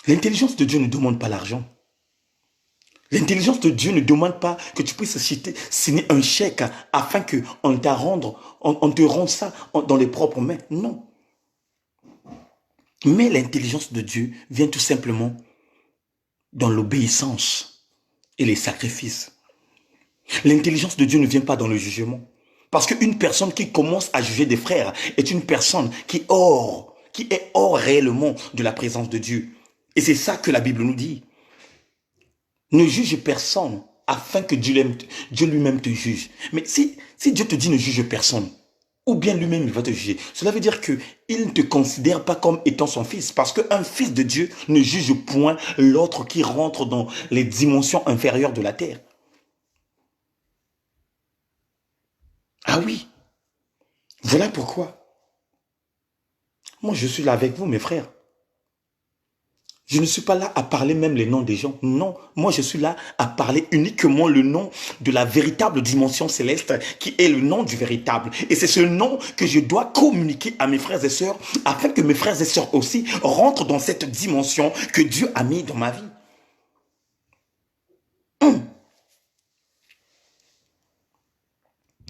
L'intelligence de Dieu ne demande pas l'argent. L'intelligence de Dieu ne demande pas que tu puisses signer un chèque afin qu'on te rende ça dans les propres mains. Non. Mais l'intelligence de Dieu vient tout simplement dans l'obéissance et les sacrifices. L'intelligence de Dieu ne vient pas dans le jugement. Parce qu'une personne qui commence à juger des frères est une personne qui est hors réellement de la présence de Dieu. Et c'est ça que la Bible nous dit. Ne juge personne afin que Dieu lui-même te juge. Mais si Dieu te dit ne juge personne, ou bien lui-même il va te juger, cela veut dire qu'il ne te considère pas comme étant son fils. Parce qu'un fils de Dieu ne juge point l'autre qui rentre dans les dimensions inférieures de la terre. Ah oui, voilà pourquoi. Moi je suis là avec vous mes frères. Je ne suis pas là à parler même les noms des gens. Non, moi je suis là à parler uniquement le nom de la véritable dimension céleste qui est le nom du véritable. Et c'est ce nom que je dois communiquer à mes frères et sœurs afin que mes frères et sœurs aussi rentrent dans cette dimension que Dieu a mis dans ma vie.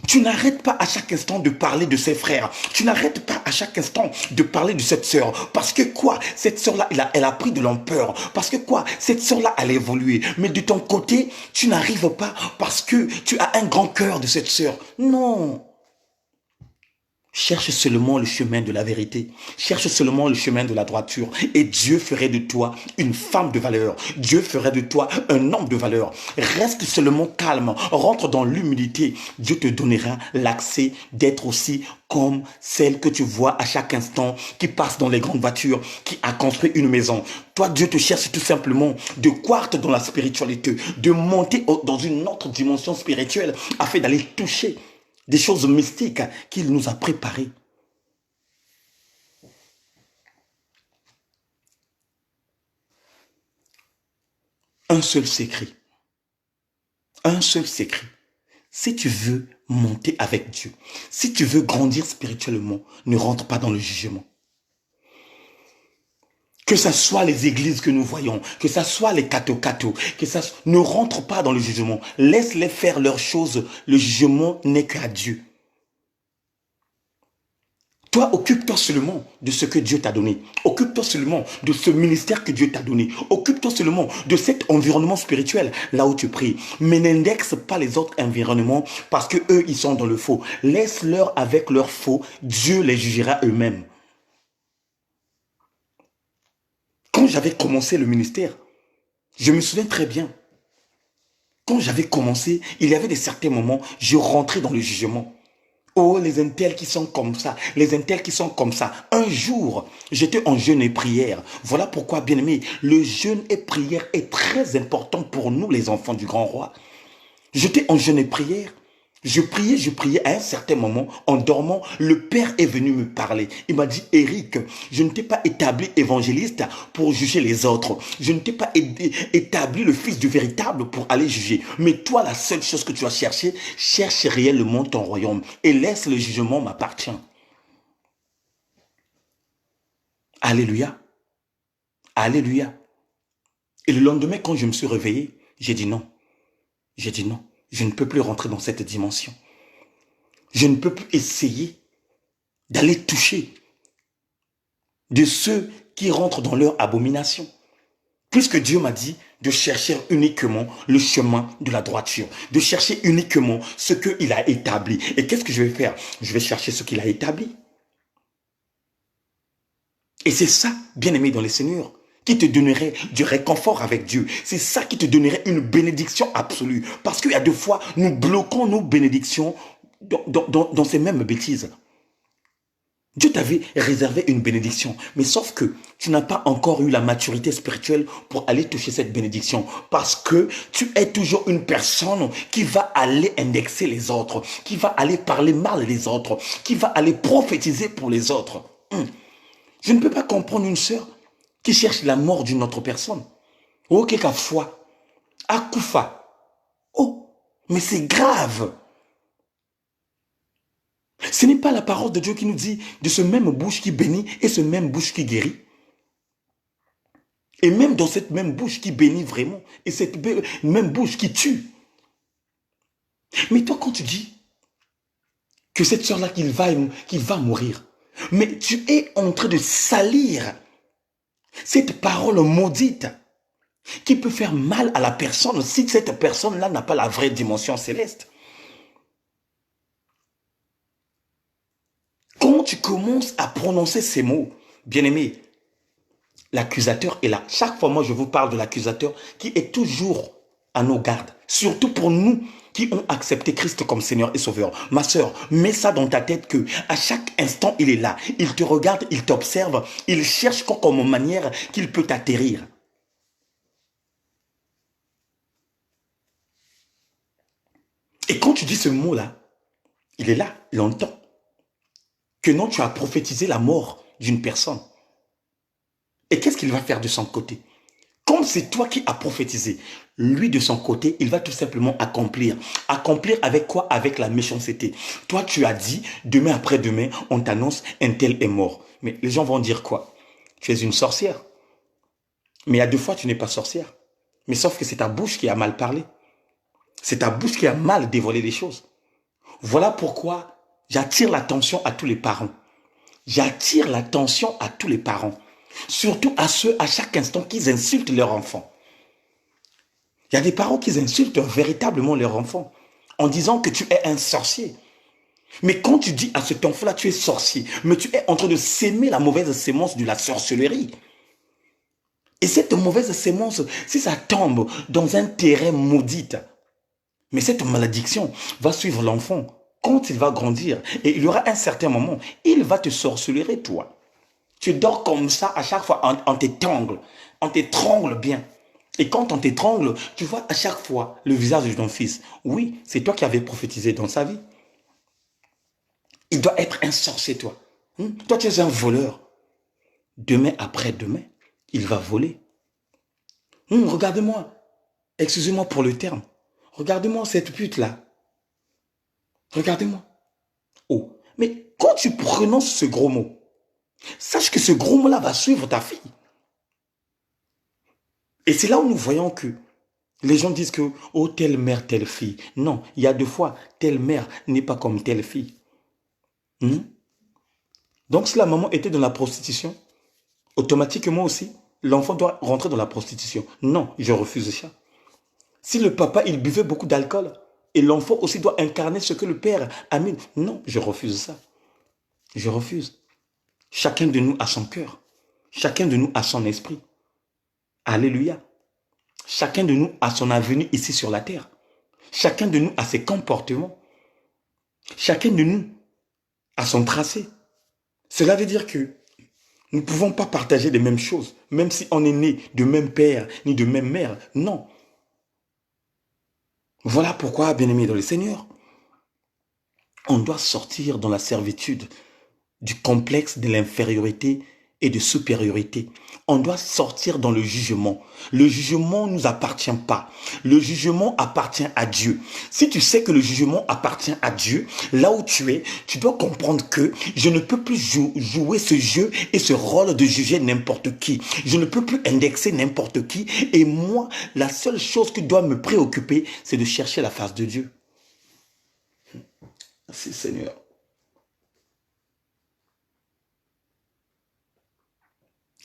Tu n'arrêtes pas à chaque instant de parler de ses frères. Tu n'arrêtes pas à chaque instant de parler de cette sœur. Parce que quoi? Cette sœur-là, elle a pris de l'ampleur. Parce que quoi? Cette sœur-là, elle a évolué. Mais de ton côté, tu n'arrives pas parce que tu as un grand cœur de cette sœur. Non. Cherche seulement le chemin de la vérité. Cherche seulement le chemin de la droiture. Et Dieu ferait de toi une femme de valeur. Dieu ferait de toi un homme de valeur. Reste seulement calme. Rentre dans l'humilité. Dieu te donnera l'accès d'être aussi comme celle que tu vois à chaque instant, qui passe dans les grandes voitures, qui a construit une maison. Toi, Dieu te cherche tout simplement de croître dans la spiritualité, de monter dans une autre dimension spirituelle afin d'aller toucher des choses mystiques qu'il nous a préparées. Un seul secret. Un seul secret. Si tu veux monter avec Dieu, si tu veux grandir spirituellement, ne rentre pas dans le jugement. Que ce soit les églises que nous voyons, que ce soit les catho-catho, ne rentre pas dans le jugement. Laisse-les faire leurs choses. Le jugement n'est qu'à Dieu. Toi, occupe-toi seulement de ce que Dieu t'a donné. Occupe-toi seulement de ce ministère que Dieu t'a donné. Occupe-toi seulement de cet environnement spirituel, là où tu pries. Mais n'indexe pas les autres environnements parce que eux, ils sont dans le faux. Laisse-leur avec leur faux. Dieu les jugera eux-mêmes. Quand j'avais commencé le ministère, je me souviens très bien. Quand j'avais commencé, il y avait des certains moments, je rentrais dans le jugement. Oh, les intels qui sont comme ça, les intels qui sont comme ça. Un jour, j'étais en jeûne et prière. Voilà pourquoi, bien aimé, le jeûne et prière est très important pour nous, les enfants du grand roi. J'étais en jeûne et prière. Je priais à un certain moment, en dormant, le Père est venu me parler. Il m'a dit, Eric, je ne t'ai pas établi évangéliste pour juger les autres. Je ne t'ai pas établi le Fils du véritable pour aller juger. Mais toi, la seule chose que tu as cherché, cherche réellement ton royaume et laisse le jugement m'appartient. Alléluia. Alléluia. Et le lendemain, quand je me suis réveillé, j'ai dit non. J'ai dit non. Je ne peux plus rentrer dans cette dimension. Je ne peux plus essayer d'aller toucher de ceux qui rentrent dans leur abomination. Puisque Dieu m'a dit de chercher uniquement le chemin de la droiture, de chercher uniquement ce qu'il a établi. Et qu'est-ce que je vais faire? Je vais chercher ce qu'il a établi. Et c'est ça, bien-aimé dans les Seigneurs, qui te donnerait du réconfort avec Dieu. C'est ça qui te donnerait une bénédiction absolue. Parce qu'il y a deux fois, nous bloquons nos bénédictions dans ces mêmes bêtises. Dieu t'avait réservé une bénédiction, mais sauf que tu n'as pas encore eu la maturité spirituelle pour aller toucher cette bénédiction, parce que tu es toujours une personne qui va aller indexer les autres, qui va aller parler mal des autres, qui va aller prophétiser pour les autres. Je ne peux pas comprendre une sœur qui cherche la mort d'une autre personne. Oh, quelquefois, Akoufa. Oh, mais c'est grave. Ce n'est pas la parole de Dieu qui nous dit de ce même bouche qui bénit et ce même bouche qui guérit. Et même dans cette même bouche qui bénit vraiment et cette même bouche qui tue. Mais toi, quand tu dis que cette sœur-là qu'il va mourir, mais tu es en train de salir cette parole maudite qui peut faire mal à la personne si cette personne-là n'a pas la vraie dimension céleste. Quand tu commences à prononcer ces mots, bien-aimé, l'accusateur est là. Chaque fois, moi, je vous parle de l'accusateur qui est toujours à nos gardes. Surtout pour nous qui ont accepté Christ comme Seigneur et Sauveur. Ma sœur, mets ça dans ta tête que à chaque instant, il est là. Il te regarde, il t'observe, il cherche comme manière qu'il peut t'atterrir. Et quand tu dis ce mot-là, il est là, il entend. Que non, tu as prophétisé la mort d'une personne. Et qu'est-ce qu'il va faire de son côté? Comme c'est toi qui as prophétisé, lui de son côté, il va tout simplement accomplir. Accomplir avec quoi? Avec la méchanceté. Toi, tu as dit, demain après-demain, on t'annonce un tel est mort. Mais les gens vont dire quoi? Tu es une sorcière. Mais il y a deux fois, tu n'es pas sorcière. Mais sauf que c'est ta bouche qui a mal parlé. C'est ta bouche qui a mal dévoilé les choses. Voilà pourquoi j'attire l'attention à tous les parents. J'attire l'attention à tous les parents. Surtout à ceux, à chaque instant, qui insultent leur enfant. Il y a des parents qui insultent véritablement leur enfant en disant que tu es un sorcier. Mais quand tu dis à cet enfant-là, tu es sorcier, mais tu es en train de s'aimer la mauvaise sémence de la sorcellerie. Et cette mauvaise sémence, si ça tombe dans un terrain maudit, mais cette malédiction va suivre l'enfant quand il va grandir. Et il y aura un certain moment, il va te sorcellerer, toi. Tu dors comme ça à chaque fois, on t'étrangle bien. Et quand on t'étrangle, tu vois à chaque fois le visage de ton fils. Oui, c'est toi qui avais prophétisé dans sa vie. Il doit être un sorcier, toi. Toi, tu es un voleur. Demain après-demain, il va voler. Regardez-moi. Excusez-moi pour le terme. Regardez-moi cette pute-là. Regardez-moi. Oh, mais quand tu prononces ce gros mot, sache que ce gros mot-là va suivre ta fille. Et c'est là où nous voyons que les gens disent que, oh, telle mère, telle fille. Non, il y a deux fois, telle mère n'est pas comme telle fille. Donc si la maman était dans la prostitution, automatiquement aussi, l'enfant doit rentrer dans la prostitution. Non, je refuse ça. Si le papa, il buvait beaucoup d'alcool, et l'enfant aussi doit incarner ce que le père a mis. Non, je refuse ça. Je refuse. Chacun de nous a son cœur. Chacun de nous a son esprit. Alléluia. Chacun de nous a son avenir ici sur la terre. Chacun de nous a ses comportements. Chacun de nous a son tracé. Cela veut dire que nous ne pouvons pas partager les mêmes choses, même si on est né de même père ni de même mère. Non. Voilà pourquoi, bien-aimés dans le Seigneur, on doit sortir dans la servitude du complexe de l'infériorité et de supériorité. On doit sortir dans le jugement. Le jugement ne nous appartient pas. Le jugement appartient à Dieu. Si tu sais que le jugement appartient à Dieu, là où tu es, tu dois comprendre que je ne peux plus jouer ce jeu et ce rôle de juger n'importe qui. Je ne peux plus indexer n'importe qui. Et moi, la seule chose qui doit me préoccuper, c'est de chercher la face de Dieu. Merci Seigneur.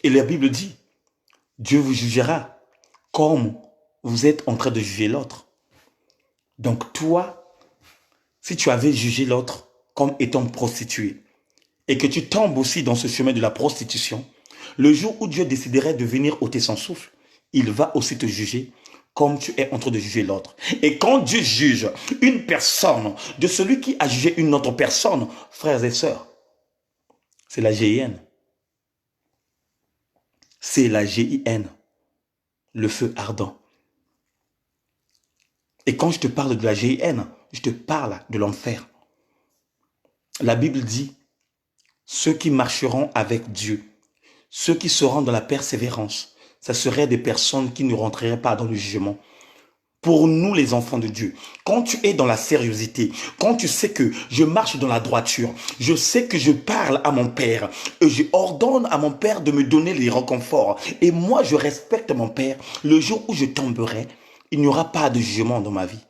Et la Bible dit, Dieu vous jugera comme vous êtes en train de juger l'autre. Donc toi, si tu avais jugé l'autre comme étant prostituée et que tu tombes aussi dans ce chemin de la prostitution, le jour où Dieu déciderait de venir ôter son souffle, il va aussi te juger comme tu es en train de juger l'autre. Et quand Dieu juge une personne de celui qui a jugé une autre personne, frères et sœurs, c'est la GIN. C'est la GIN, le feu ardent. Et quand je te parle de la GIN, je te parle de l'enfer. La Bible dit, ceux qui marcheront avec Dieu, ceux qui seront dans la persévérance, ça serait des personnes qui ne rentreraient pas dans le jugement. Pour nous les enfants de Dieu, quand tu es dans la sérieuxité, quand tu sais que je marche dans la droiture, je sais que je parle à mon Père, et je ordonne à mon Père de me donner les réconforts, et moi je respecte mon Père, le jour où je tomberai, il n'y aura pas de jugement dans ma vie.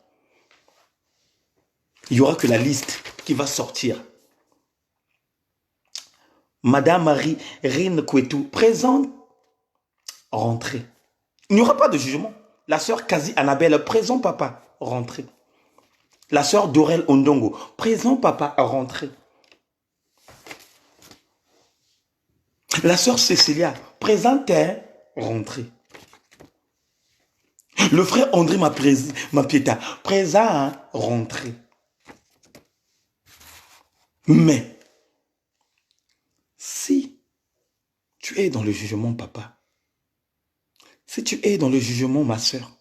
Il n'y aura que la liste qui va sortir. Madame Marie Rine Kwetou, présente, rentrez. Il n'y aura pas de jugement. La sœur Kazi Annabelle, présent papa, rentrez. La sœur Dorel Ondongo, présent papa, rentrez. La sœur Cécilia, présente, rentrez. Le frère André Mapieta, présent, rentrez. Mais, si tu es dans le jugement, papa, si tu es dans le jugement, ma sœur,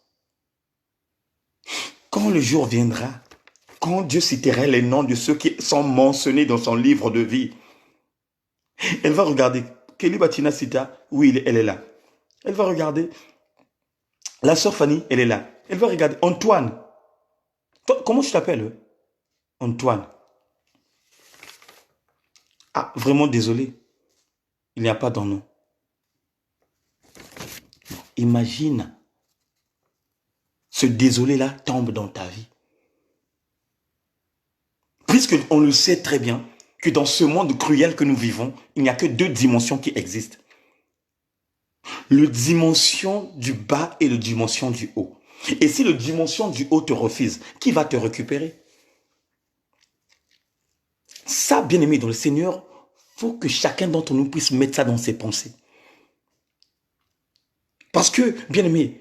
quand le jour viendra, quand Dieu citera les noms de ceux qui sont mentionnés dans son livre de vie, elle va regarder. Kelly Batina Sita, oui, elle est là. Elle va regarder. La sœur Fanny, elle est là. Elle va regarder. Antoine. Comment tu t'appelles? Antoine. Ah, vraiment désolé. Il n'y a pas dans nous. Imagine. Ce désolé-là tombe dans ta vie. Puisqu'on le sait très bien que dans ce monde cruel que nous vivons, il n'y a que deux dimensions qui existent. Le dimension du bas et le dimension du haut. Et si le dimension du haut te refuse, qui va te récupérer? Ça, bien aimé dans le Seigneur, il faut que chacun d'entre nous puisse mettre ça dans ses pensées. Parce que, bien aimé,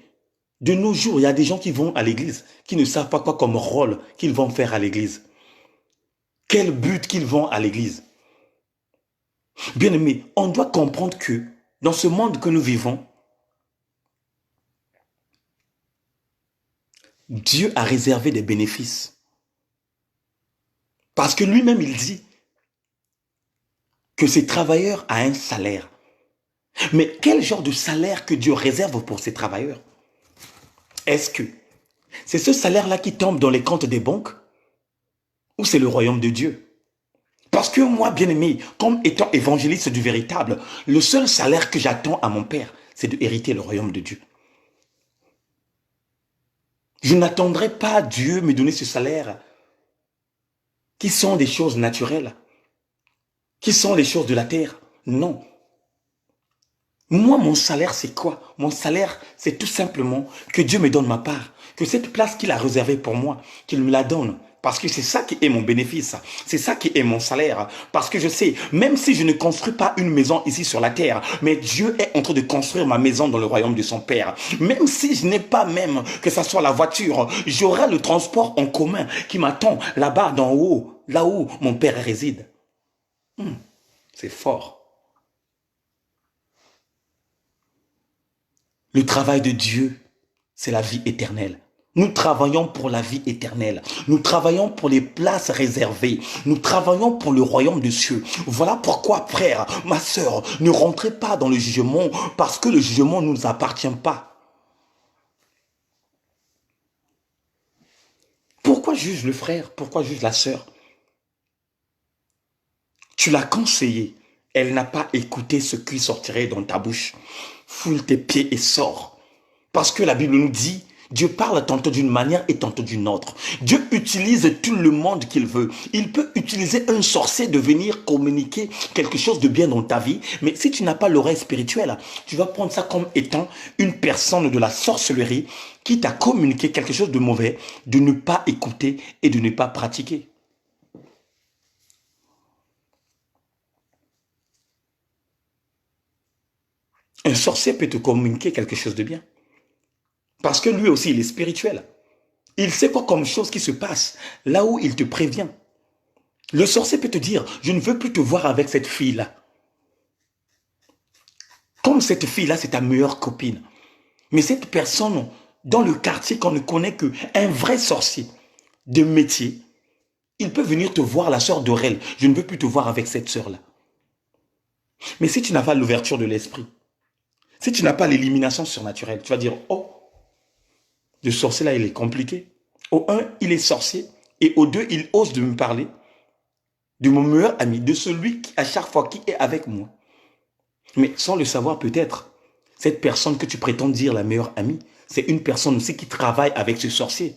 de nos jours, il y a des gens qui vont à l'église, qui ne savent pas quoi comme rôle qu'ils vont faire à l'église. Quel but qu'ils vont à l'église. Bien aimé, on doit comprendre que dans ce monde que nous vivons, Dieu a réservé des bénéfices. Parce que lui-même, il dit que ces travailleurs ont un salaire. Mais quel genre de salaire que Dieu réserve pour ces travailleurs? Est-ce que c'est ce salaire-là qui tombe dans les comptes des banques? Ou c'est le royaume de Dieu? Parce que moi, bien aimé, comme étant évangéliste du véritable, le seul salaire que j'attends à mon Père, c'est de hériter le royaume de Dieu. Je n'attendrai pas Dieu me donner ce salaire qui sont des choses naturelles. qui sont les choses de la terre. Non. Moi, mon salaire, c'est quoi? Mon salaire, c'est tout simplement que Dieu me donne ma part. Que cette place qu'il a réservée pour moi, qu'il me la donne. Parce que c'est ça qui est mon bénéfice. C'est ça qui est mon salaire. Parce que je sais, même si je ne construis pas une maison ici sur la terre, mais Dieu est en train de construire ma maison dans le royaume de son Père. Même si je n'ai pas même que ça soit la voiture, j'aurai le transport en commun qui m'attend là-bas d'en haut, là où mon Père réside. C'est fort. Le travail de Dieu, c'est la vie éternelle. Nous travaillons pour la vie éternelle. Nous travaillons pour les places réservées. Nous travaillons pour le royaume des cieux. Voilà pourquoi, frère, ma sœur, ne rentrez pas dans le jugement parce que le jugement ne nous appartient pas. Pourquoi juge le frère? Pourquoi juge la sœur? Tu l'as conseillée. Elle n'a pas écouté ce qui sortirait dans ta bouche. Foule tes pieds et sors. Parce que la Bible nous dit, Dieu parle tantôt d'une manière et tantôt d'une autre. Dieu utilise tout le monde qu'il veut. Il peut utiliser un sorcier de venir communiquer quelque chose de bien dans ta vie. Mais si tu n'as pas l'oreille spirituelle, tu vas prendre ça comme étant une personne de la sorcellerie qui t'a communiqué quelque chose de mauvais, de ne pas écouter et de ne pas pratiquer. Un sorcier peut te communiquer quelque chose de bien. Parce que lui aussi, il est spirituel. Il sait quoi comme chose qui se passe là où il te prévient. Le sorcier peut te dire, je ne veux plus te voir avec cette fille-là. Comme cette fille-là, c'est ta meilleure copine. Mais cette personne, dans le quartier qu'on ne connaît qu'un vrai sorcier de métier, il peut venir te voir, la sœur d'Aurel. Je ne veux plus te voir avec cette sœur-là. Mais si tu n'as pas l'ouverture de l'esprit, si tu n'as pas l'élimination surnaturelle, tu vas dire, oh, le sorcier là, il est compliqué. Au un, il est sorcier. Et au deux, il ose de me parler de mon meilleur ami, de celui qui, à chaque fois, qui est avec moi. Mais sans le savoir peut-être, cette personne que tu prétends dire la meilleure amie, c'est une personne aussi qui travaille avec ce sorcier.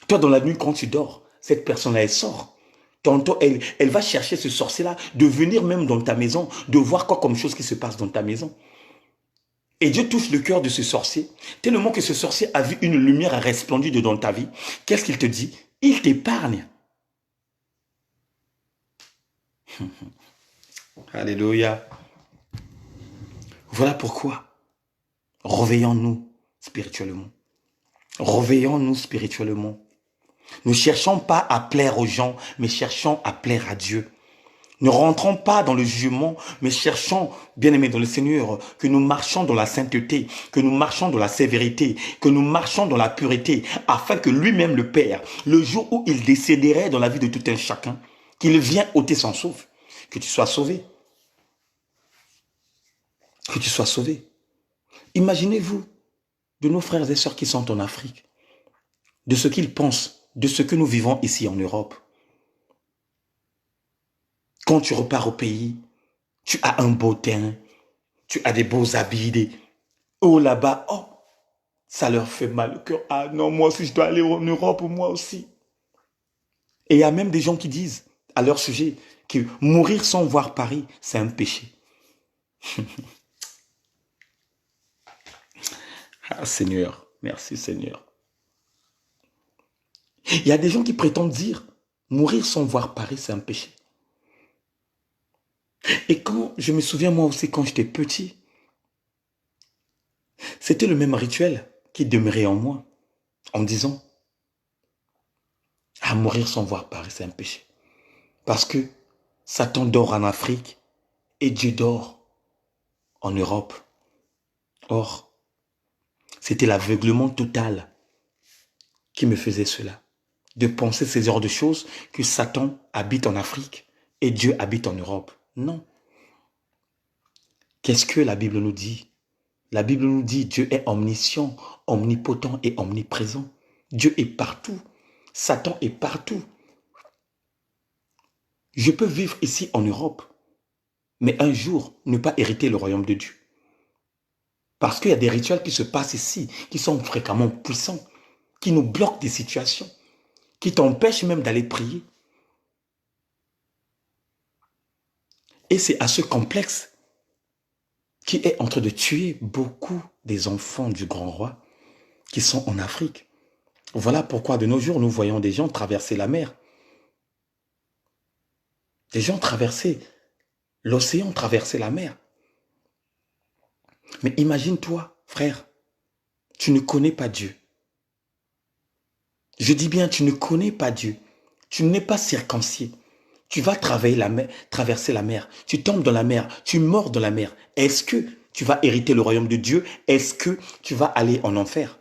Toi, dans la nuit, quand tu dors, cette personne-là, elle sort. Tantôt, elle va chercher ce sorcier-là, de venir même dans ta maison, de voir quoi comme chose qui se passe dans ta maison. Et Dieu touche le cœur de ce sorcier, tellement que ce sorcier a vu une lumière resplendide dans ta vie. Qu'est-ce qu'il te dit? Il t'épargne. Alléluia. Voilà pourquoi. Réveillons-nous spirituellement. Réveillons-nous spirituellement. Ne cherchons pas à plaire aux gens, mais cherchons à plaire à Dieu. Ne rentrons pas dans le jugement, mais cherchons, bien-aimés dans le Seigneur, que nous marchons dans la sainteté, que nous marchons dans la sévérité, que nous marchons dans la pureté, afin que lui-même, le Père, le jour où il décéderait dans la vie de tout un chacun, qu'il vienne ôter son souffle, que tu sois sauvé. Que tu sois sauvé. Imaginez-vous de nos frères et sœurs qui sont en Afrique, de ce qu'ils pensent, de ce que nous vivons ici en Europe. Quand tu repars au pays, tu as un beau teint, tu as des beaux habits, oh là-bas, oh, ça leur fait mal au cœur. Ah non, moi aussi je dois aller en Europe, moi aussi. Et il y a même des gens qui disent à leur sujet que mourir sans voir Paris, c'est un péché. Ah Seigneur, merci Seigneur. Il y a des gens qui prétendent dire mourir sans voir Paris, c'est un péché. Et quand, je me souviens moi aussi quand j'étais petit, c'était le même rituel qui demeurait en moi, en disant, ah, mourir sans voir Paris, c'est un péché. Parce que Satan dort en Afrique et Dieu dort en Europe. Or, c'était l'aveuglement total qui me faisait cela. De penser ces genres de choses, que Satan habite en Afrique et Dieu habite en Europe. Non. Qu'est-ce que la Bible nous dit? La Bible nous dit Dieu est omniscient, omnipotent et omniprésent. Dieu est partout. Satan est partout. Je peux vivre ici en Europe, mais un jour ne pas hériter le royaume de Dieu. Parce qu'il y a des rituels qui se passent ici, qui sont fréquemment puissants, qui nous bloquent des situations, qui t'empêchent même d'aller prier. Et c'est à ce complexe qui est en train de tuer beaucoup des enfants du grand roi qui sont en Afrique. Voilà pourquoi de nos jours, nous voyons des gens traverser la mer. Des gens traverser l'océan, traverser la mer. Mais imagine-toi, frère, tu ne connais pas Dieu. Je dis bien, tu ne connais pas Dieu. Tu n'es pas circoncis. Tu vas traverser la mer. Tu tombes dans la mer. Tu meurs dans la mer. Est-ce que tu vas hériter le royaume de Dieu? Est-ce que tu vas aller en enfer?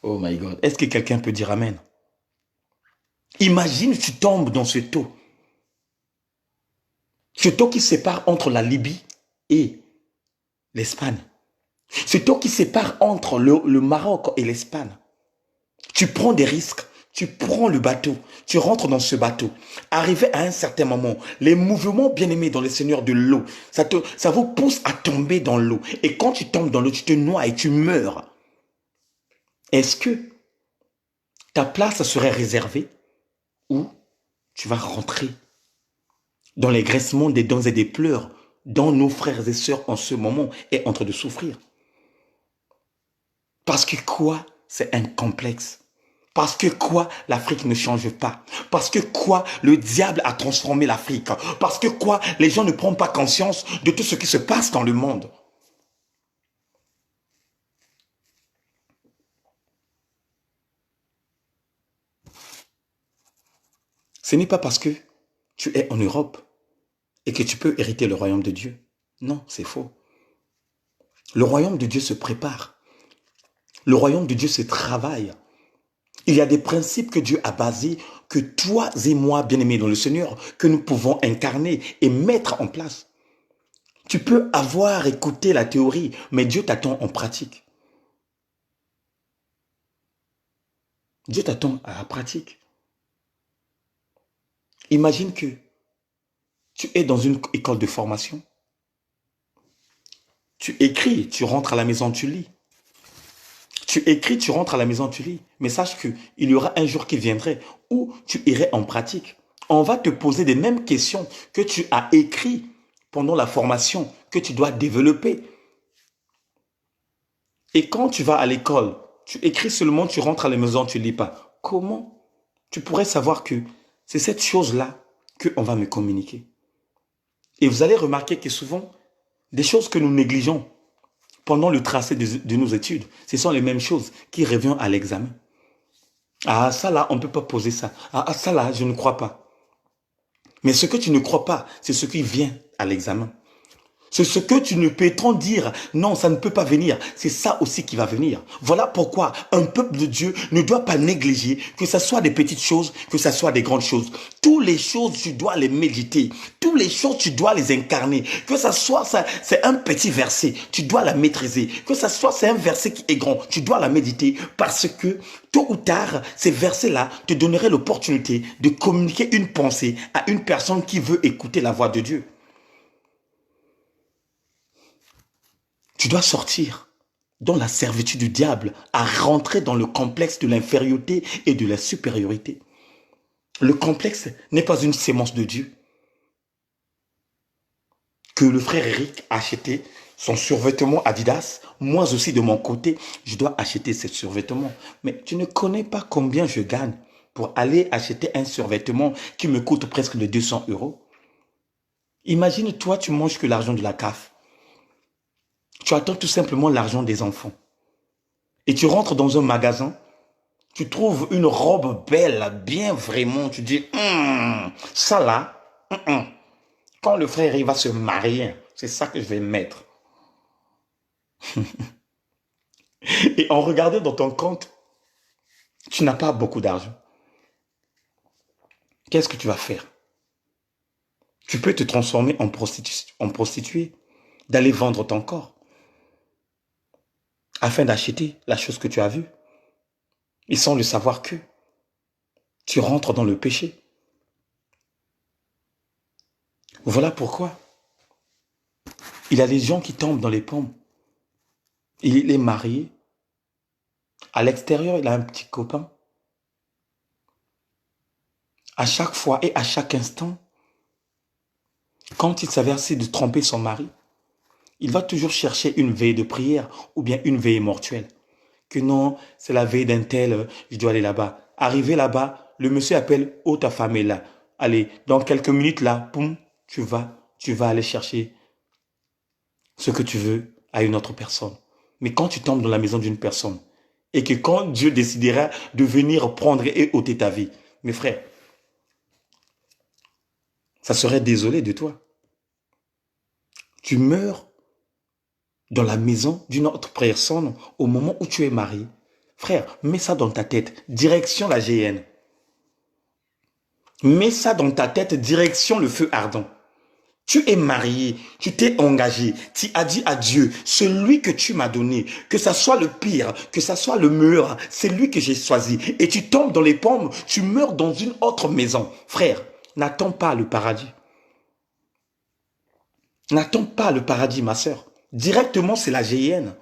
Oh my God. Est-ce que quelqu'un peut dire Amen? Imagine, tu tombes dans ce taux. Ce taux qui sépare entre la Libye et l'Espagne. Ce taux qui sépare entre le Maroc et l'Espagne. Tu prends des risques. Tu prends le bateau. Tu rentres dans ce bateau. Arrivé à un certain moment, les mouvements bien-aimés dans le Seigneur de l'eau, ça vous pousse à tomber dans l'eau. Et quand tu tombes dans l'eau, tu te noies et tu meurs. Est-ce que ta place serait réservée ou tu vas rentrer dans les graissements des dents et des pleurs dont nos frères et sœurs en ce moment est en train de souffrir? Parce que quoi? C'est un complexe. Parce que quoi? L'Afrique ne change pas. Parce que quoi? Le diable a transformé l'Afrique. Parce que quoi? Les gens ne prennent pas conscience de tout ce qui se passe dans le monde. Ce n'est pas parce que tu es en Europe et que tu peux hériter le royaume de Dieu. Non, c'est faux. Le royaume de Dieu se prépare. Le royaume de Dieu se travaille. Il y a des principes que Dieu a basés, que toi et moi, bien-aimés dans le Seigneur, que nous pouvons incarner et mettre en place. Tu peux avoir écouté la théorie, mais Dieu t'attend en pratique. Dieu t'attend à la pratique. Imagine que tu es dans une école de formation. Tu écris, tu rentres à la maison, tu lis. Tu écris, tu rentres à la maison, tu lis. Mais sache qu'il y aura un jour qui viendrait où tu irais en pratique. On va te poser les mêmes questions que tu as écrites pendant la formation, que tu dois développer. Et quand tu vas à l'école, tu écris seulement, tu rentres à la maison, tu ne lis pas. Comment tu pourrais savoir que c'est cette chose-là qu'on va me communiquer? Et vous allez remarquer que souvent, des choses que nous négligeons pendant le tracé de nos études, ce sont les mêmes choses qui reviennent à l'examen. Ah, ça là, on ne peut pas poser ça. Ah, ça là, je ne crois pas. Mais ce que tu ne crois pas, c'est ce qui vient à l'examen. C'est ce que tu ne peux trop dire. Non, ça ne peut pas venir. C'est ça aussi qui va venir. Voilà pourquoi un peuple de Dieu ne doit pas négliger, que ce soit des petites choses, que ce soit des grandes choses. Toutes les choses, tu dois les méditer. Toutes les choses, tu dois les incarner. Que ce soit ça, c'est un petit verset, tu dois la maîtriser. Que ce soit c'est un verset qui est grand, tu dois la méditer parce que tôt ou tard, ces versets-là te donneraient l'opportunité de communiquer une pensée à une personne qui veut écouter la voix de Dieu. Tu dois sortir dans la servitude du diable, à rentrer dans le complexe de l'infériorité et de la supériorité. Le complexe n'est pas une sémence de Dieu. Que le frère Eric a acheté son survêtement Adidas, moi aussi de mon côté, je dois acheter ce survêtement. Mais tu ne connais pas combien je gagne pour aller acheter un survêtement qui me coûte presque de 200 €. Imagine, toi, tu manges que l'argent de la CAF. Tu attends tout simplement l'argent des enfants. Et tu rentres dans un magasin, tu trouves une robe belle, bien vraiment, tu dis, ça là, quand le frère il va se marier, c'est ça que je vais mettre. Et en regardant dans ton compte, tu n'as pas beaucoup d'argent. Qu'est-ce que tu vas faire? Tu peux te transformer en prostituée, d'aller vendre ton corps, afin d'acheter la chose que tu as vue. Et sans le savoir que tu rentres dans le péché. Voilà pourquoi il y a des gens qui tombent dans les pommes. Il est marié. À l'extérieur, il a un petit copain. À chaque fois et à chaque instant, quand il s'avertit de tromper son mari, il va toujours chercher une veille de prière ou bien une veille mortuelle. Que non, c'est la veille d'un tel, je dois aller là-bas. Arrivé là-bas, le monsieur appelle, oh, ta femme est là. Allez, dans quelques minutes là, poum, tu vas aller chercher ce que tu veux à une autre personne. Mais quand tu tombes dans la maison d'une personne, et que quand Dieu décidera de venir prendre et ôter ta vie, mes frères, ça serait désolé de toi. Tu meurs dans la maison d'une autre personne au moment où tu es marié. Frère, mets ça dans ta tête, direction la GN. Mets ça dans ta tête, direction le feu ardent. Tu es marié, tu t'es engagé, tu as dit à Dieu, celui que tu m'as donné, que ça soit le pire, que ça soit le meilleur, c'est lui que j'ai choisi. Et tu tombes dans les pommes, tu meurs dans une autre maison. Frère, n'attends pas le paradis. N'attends pas le paradis, ma sœur. Directement, c'est la GN.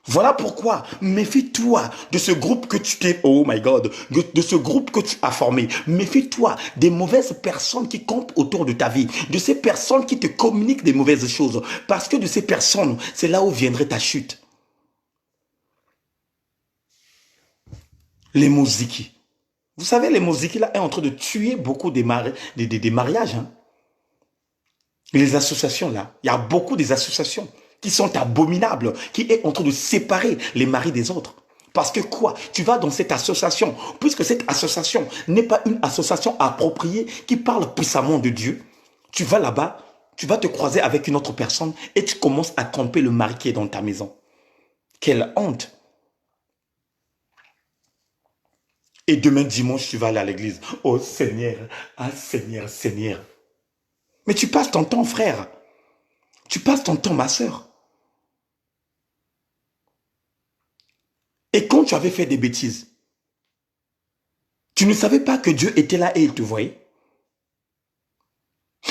Voilà pourquoi, méfie-toi de ce groupe que tu t'es, oh my God, de ce groupe que tu as formé. Méfie-toi des mauvaises personnes qui campent autour de ta vie, de ces personnes qui te communiquent des mauvaises choses. Parce que de ces personnes, c'est là où viendrait ta chute. Les Moziki. Vous savez, les Moziki là est en train de tuer beaucoup des mariages. Hein. Les associations là, il y a beaucoup des associations qui sont abominables, qui est en train de séparer les maris des autres. Parce que quoi? Tu vas dans cette association, puisque cette association n'est pas une association appropriée qui parle puissamment de Dieu. Tu vas là-bas, tu vas te croiser avec une autre personne et tu commences à tromper le mari qui est dans ta maison. Quelle honte! Et demain dimanche, tu vas aller à l'église. Oh Seigneur, ah Seigneur, Seigneur. Mais tu passes ton temps, frère. Tu passes ton temps, ma sœur. Et quand tu avais fait des bêtises, tu ne savais pas que Dieu était là et il te voyait.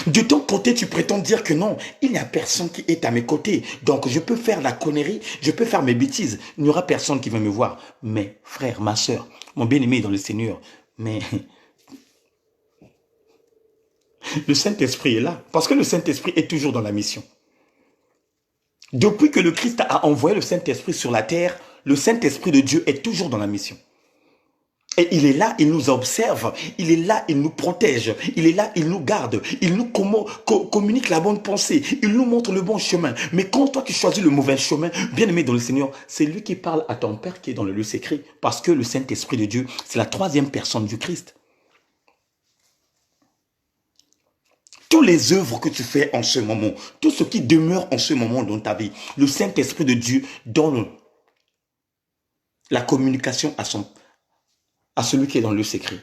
De ton côté, tu prétends dire que non, il n'y a personne qui est à mes côtés. Donc, je peux faire la connerie, je peux faire mes bêtises. Il n'y aura personne qui va me voir. Mais, frère, ma sœur, mon bien-aimé dans le Seigneur, mais le Saint-Esprit est là. Parce que le Saint-Esprit est toujours dans la mission. Depuis que le Christ a envoyé le Saint-Esprit sur la terre, le Saint-Esprit de Dieu est toujours dans la mission. Et il est là, il nous observe, il est là, il nous protège, il est là, il nous garde, il nous communique la bonne pensée, il nous montre le bon chemin. Mais quand toi tu choisis le mauvais chemin, bien aimé dans le Seigneur, c'est lui qui parle à ton Père qui est dans le lieu secret. Parce que le Saint-Esprit de Dieu, c'est la troisième personne du Christ. Toutes les œuvres que tu fais en ce moment, tout ce qui demeure en ce moment dans ta vie, le Saint-Esprit de Dieu donne la communication à celui qui est dans le secret.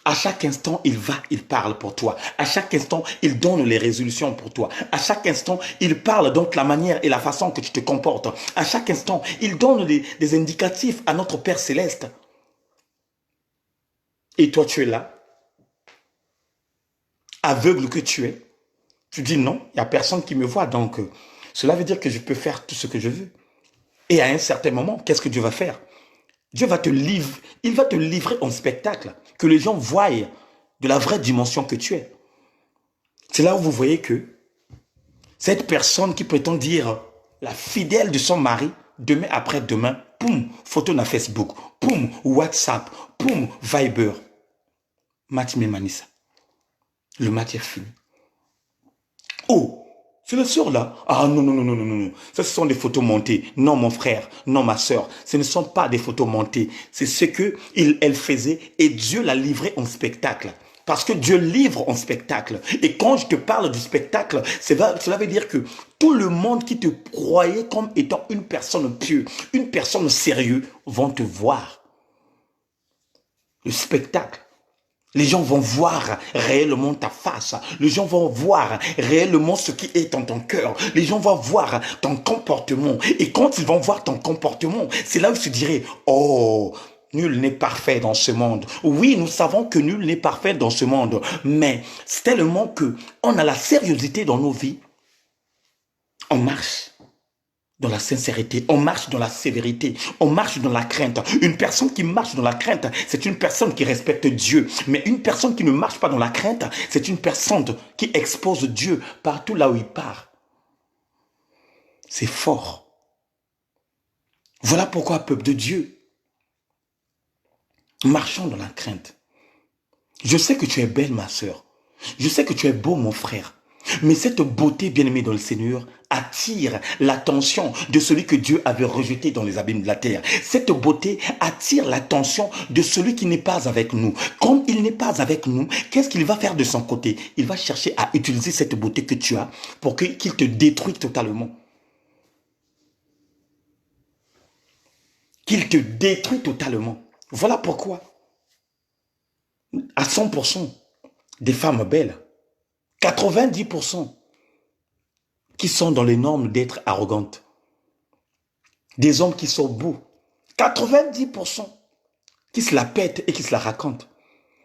À chaque instant, il va, il parle pour toi. À chaque instant, il donne les résolutions pour toi. À chaque instant, il parle donc la manière et la façon que tu te comportes. À chaque instant, il donne des indicatifs à notre Père Céleste. Et toi, tu es là, aveugle que tu es. Tu dis non, il n'y a personne qui me voit. Donc, cela veut dire que je peux faire tout ce que je veux. Et à un certain moment, qu'est-ce que Dieu va faire? Dieu va te livrer, il va te livrer en spectacle, que les gens voient de la vraie dimension que tu es. C'est là où vous voyez que cette personne qui prétend dire la fidèle de son mari, demain après-demain, poum, photo na Facebook, poum, WhatsApp, poum, Viber. Match Manissa. Le match est fini. Oh, c'est le sort là. Ah non, non, non, non, non, non. Ça, ce sont des photos montées. Non, mon frère, non, ma soeur. Ce ne sont pas des photos montées. C'est ce qu'elle faisait et Dieu l'a livré en spectacle. Parce que Dieu livre en spectacle. Et quand je te parle du spectacle, cela veut dire que tout le monde qui te croyait comme étant une personne pieuse, une personne sérieuse, vont te voir. Le spectacle. Les gens vont voir réellement ta face. Les gens vont voir réellement ce qui est dans ton cœur. Les gens vont voir ton comportement. Et quand ils vont voir ton comportement, c'est là où ils se diraient, oh, nul n'est parfait dans ce monde. Oui, nous savons que nul n'est parfait dans ce monde. Mais c'est tellement que on a la sérieuxité dans nos vies. On marche. dans la sincérité, on marche dans la sévérité, on marche dans la crainte. Une personne qui marche dans la crainte, c'est une personne qui respecte Dieu. Mais une personne qui ne marche pas dans la crainte, c'est une personne qui expose Dieu partout là où il part. C'est fort. Voilà pourquoi, peuple de Dieu, marchons dans la crainte. Je sais que tu es belle, ma sœur. Je sais que tu es beau, mon frère. Mais cette beauté bien-aimée dans le Seigneur attire l'attention de celui que Dieu avait rejeté dans les abîmes de la terre. Cette beauté attire l'attention de celui qui n'est pas avec nous. Comme il n'est pas avec nous, qu'est-ce qu'il va faire de son côté? Il va chercher à utiliser cette beauté que tu as pour qu'il te détruise totalement. Qu'il te détruise totalement. Voilà pourquoi, à 100%, des femmes belles, 90% qui sont dans les normes d'être arrogantes. Des hommes qui sont beaux. 90% qui se la pètent et qui se la racontent.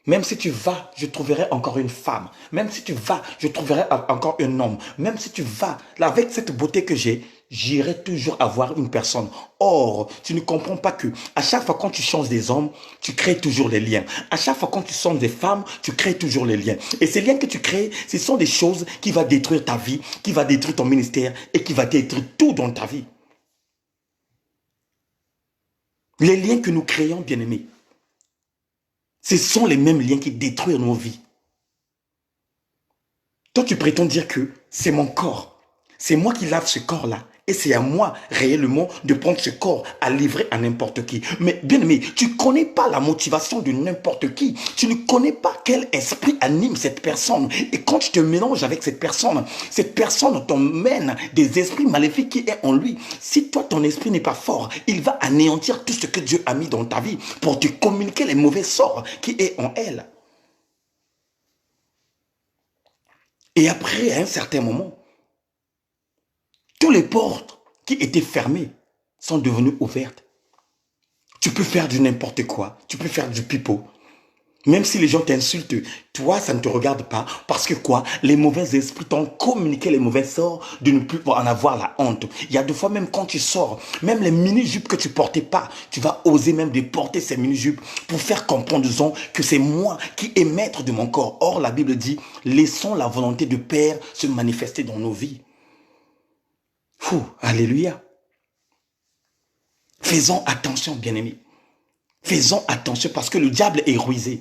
Même si tu vas, je trouverai encore une femme. Même si tu vas, je trouverai encore un homme. Même si tu vas, là, avec cette beauté que j'ai, j'irai toujours avoir une personne. Or, tu ne comprends pas que à chaque fois quand tu changes des hommes, tu crées toujours les liens. À chaque fois quand tu changes des femmes, tu crées toujours les liens. Et ces liens que tu crées, ce sont des choses qui vont détruire ta vie, qui vont détruire ton ministère et qui vont détruire tout dans ta vie. Les liens que nous créons, bien-aimés, ce sont les mêmes liens qui détruisent nos vies. Toi, tu prétends dire que c'est mon corps. C'est moi qui lave ce corps-là. Et c'est à moi, réellement, de prendre ce corps à livrer à n'importe qui. Mais bien aimé, tu ne connais pas la motivation de n'importe qui. Tu ne connais pas quel esprit anime cette personne. Et quand tu te mélanges avec cette personne t'emmène des esprits maléfiques qui est en lui. Si toi, ton esprit n'est pas fort, il va anéantir tout ce que Dieu a mis dans ta vie pour te communiquer les mauvais sorts qui est en elle. Et après, à un certain moment, toutes les portes qui étaient fermées sont devenues ouvertes. Tu peux faire du n'importe quoi. Tu peux faire du pipeau. Même si les gens t'insultent, toi, ça ne te regarde pas. Parce que quoi? Les mauvais esprits t'ont communiqué les mauvais sorts de ne plus en avoir la honte. Il y a des fois, même quand tu sors, même les mini-jupes que tu portais pas, tu vas oser même de porter ces mini-jupes pour faire comprendre aux gens que c'est moi qui est maître de mon corps. Or, la Bible dit, laissons la volonté du Père se manifester dans nos vies. Alléluia. Faisons attention, bien-aimés. Faisons attention parce que le diable est rusé.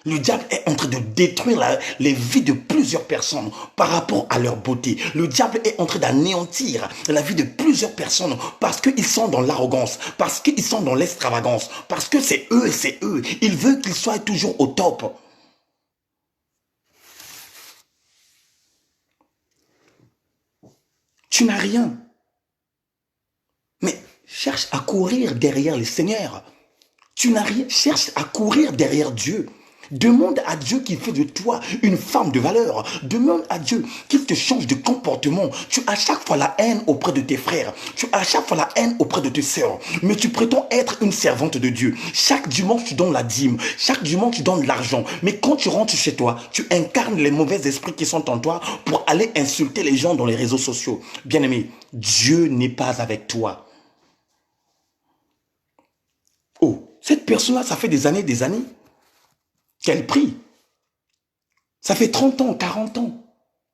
Le diable est en train de détruire les vies de plusieurs personnes par rapport à leur beauté. Le diable est en train d'anéantir la vie de plusieurs personnes parce qu'ils sont dans l'arrogance, parce qu'ils sont dans l'extravagance, parce que c'est eux et c'est eux. Il veut qu'ils soient toujours au top. Tu n'as rien. Mais cherche à courir derrière le Seigneur. Tu n'as rien. Cherche à courir derrière Dieu. Demande à Dieu qu'il fait de toi une femme de valeur. Demande à Dieu qu'il te change de comportement. Tu as chaque fois la haine auprès de tes frères. Tu as chaque fois la haine auprès de tes sœurs. Mais tu prétends être une servante de Dieu. Chaque dimanche, tu donnes la dîme. Chaque dimanche, tu donnes de l'argent. Mais quand tu rentres chez toi, tu incarnes les mauvais esprits qui sont en toi pour aller insulter les gens dans les réseaux sociaux. Bien-aimé, Dieu n'est pas avec toi. Oh, cette personne-là, ça fait des années qu'elle prie. Ça fait 30 ans, 40 ans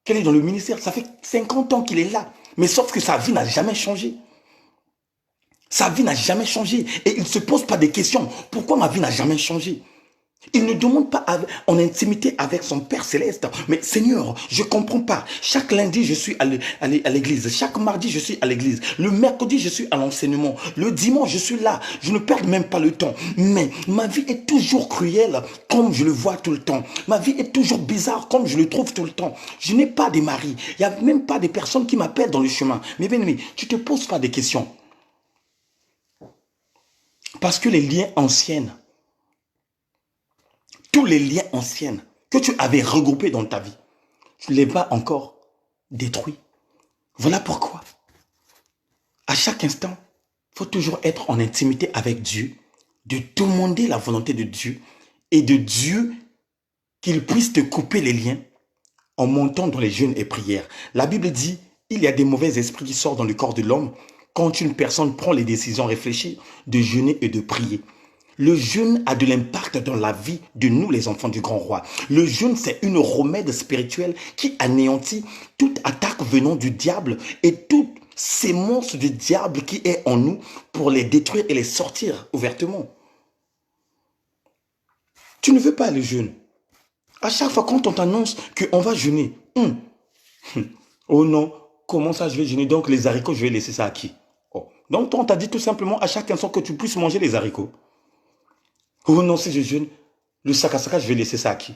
qu'elle est dans le ministère. Ça fait 50 ans qu'il est là. Mais sauf que sa vie n'a jamais changé. Sa vie n'a jamais changé. Et il ne se pose pas des questions. Pourquoi ma vie n'a jamais changé? Il ne demande pas en intimité avec son Père Céleste. Mais Seigneur, je ne comprends pas. Chaque lundi, je suis à l'église. Chaque mardi, je suis à l'église. Le mercredi, je suis à l'enseignement. Le dimanche, je suis là. Je ne perds même pas le temps. Mais ma vie est toujours cruelle comme je le vois tout le temps. Ma vie est toujours bizarre comme je le trouve tout le temps. Je n'ai pas de mari. Il n'y a même pas de personnes qui m'appellent dans le chemin. Mais bien aimé, tu ne te poses pas des questions. Parce que les liens anciens, tous les liens anciens que tu avais regroupés dans ta vie, tu ne les as encore détruits. Voilà pourquoi, à chaque instant, il faut toujours être en intimité avec Dieu, de demander la volonté de Dieu et de Dieu qu'il puisse te couper les liens en montant dans les jeûnes et prières. La Bible dit, il y a des mauvais esprits qui sortent dans le corps de l'homme quand une personne prend les décisions réfléchies de jeûner et de prier. Le jeûne a de l'impact dans la vie de nous, les enfants du grand roi. Le jeûne, c'est une remède spirituelle qui anéantit toute attaque venant du diable et toute sémence du diable qui est en nous pour les détruire et les sortir ouvertement. Tu ne veux pas le jeûne. À chaque fois quand on t'annonce qu'on va jeûner, oh non, comment ça je vais jeûner? Donc les haricots, je vais laisser ça à qui? Oh. Donc on t'a dit tout simplement à chaque instant que tu puisses manger les haricots. Oh non, si je jeûne, le sakasaka, je vais laisser ça à qui?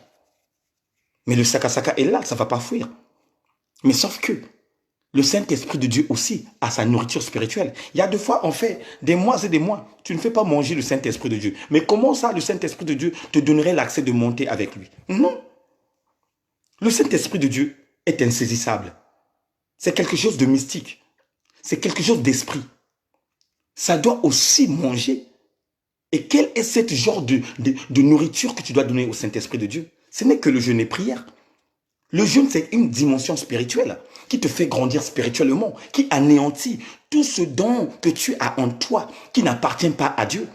Mais le sakasaka est là, ça ne va pas fuir. Mais sauf que le Saint-Esprit de Dieu aussi a sa nourriture spirituelle. Il y a des fois, on fait des mois et des mois. Tu ne fais pas manger le Saint-Esprit de Dieu. Mais comment ça, le Saint-Esprit de Dieu te donnerait l'accès de monter avec lui? Non. Le Saint-Esprit de Dieu est insaisissable. C'est quelque chose de mystique. C'est quelque chose d'esprit. Ça doit aussi manger. Et quel est ce genre de nourriture que tu dois donner au Saint-Esprit de Dieu? Ce n'est que le jeûne et prière. Le jeûne, c'est une dimension spirituelle qui te fait grandir spirituellement, qui anéantit tout ce don que tu as en toi, qui n'appartient pas à Dieu.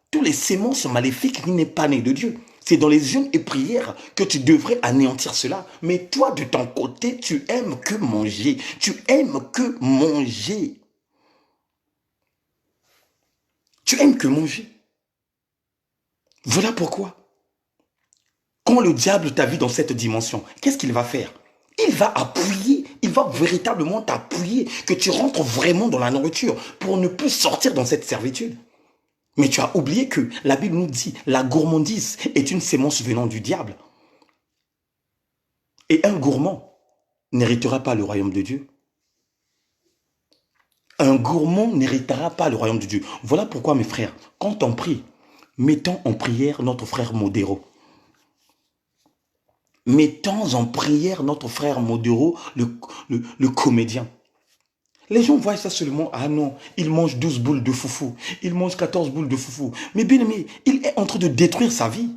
Tous les sémences maléfiques qui n'est pas né de Dieu. C'est dans les jeûnes et prières que tu devrais anéantir cela. Mais toi, de ton côté, tu aimes que manger. Tu aimes que manger. Tu aimes que manger. Voilà pourquoi. Quand le diable t'a vu dans cette dimension, qu'est-ce qu'il va faire? Il va appuyer, il va véritablement t'appuyer, que tu rentres vraiment dans la nourriture pour ne plus sortir dans cette servitude. Mais tu as oublié que la Bible nous dit, la gourmandise est une sémence venant du diable. Et un gourmand n'héritera pas le royaume de Dieu. Un gourmand n'héritera pas le royaume de Dieu. Voilà pourquoi, mes frères, quand on prie, mettons en prière notre frère Modéro. Mettons en prière notre frère Modéro, le comédien. Les gens voient ça seulement, ah non, il mange 12 boules de foufou, il mange 14 boules de foufou. Mais bien aimé, il est en train de détruire sa vie.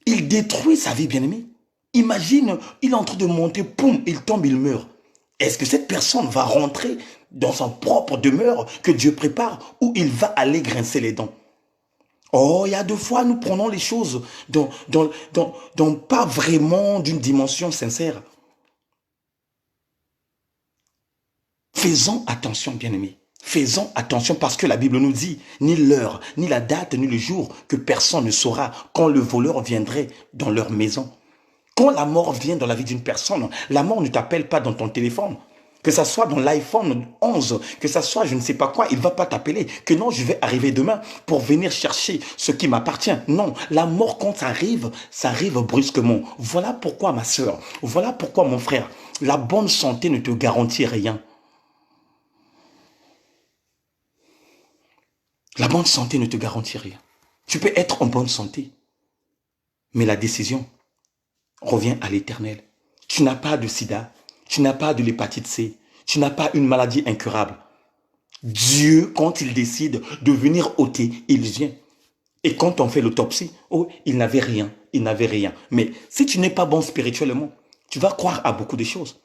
Il détruit sa vie, bien aimé. Imagine, il est en train de monter, poum, il tombe, il meurt. Est-ce que cette personne va rentrer dans son propre demeure que Dieu prépare ou il va aller grincer les dents? Oh, il y a deux fois, nous prenons les choses dans pas vraiment d'une dimension sincère. Faisons attention, bien-aimés. Faisons attention parce que la Bible nous dit, ni l'heure, ni la date, ni le jour, que personne ne saura quand le voleur viendrait dans leur maison. Quand la mort vient dans la vie d'une personne, la mort ne t'appelle pas dans ton téléphone. Que ça soit dans l'iPhone 11, que ça soit je ne sais pas quoi, il ne va pas t'appeler. Que non, je vais arriver demain pour venir chercher ce qui m'appartient. Non, la mort quand ça arrive brusquement. Voilà pourquoi ma soeur, voilà pourquoi mon frère, la bonne santé ne te garantit rien. La bonne santé ne te garantit rien. Tu peux être en bonne santé, mais la décision revient à l'Éternel. Tu n'as pas de sida, tu n'as pas de l'hépatite C, tu n'as pas une maladie incurable. Dieu, quand il décide de venir ôter, il vient. Et quand on fait l'autopsie, oh, il n'avait rien, il n'avait rien. Mais si tu n'es pas bon spirituellement, tu vas croire à beaucoup de choses.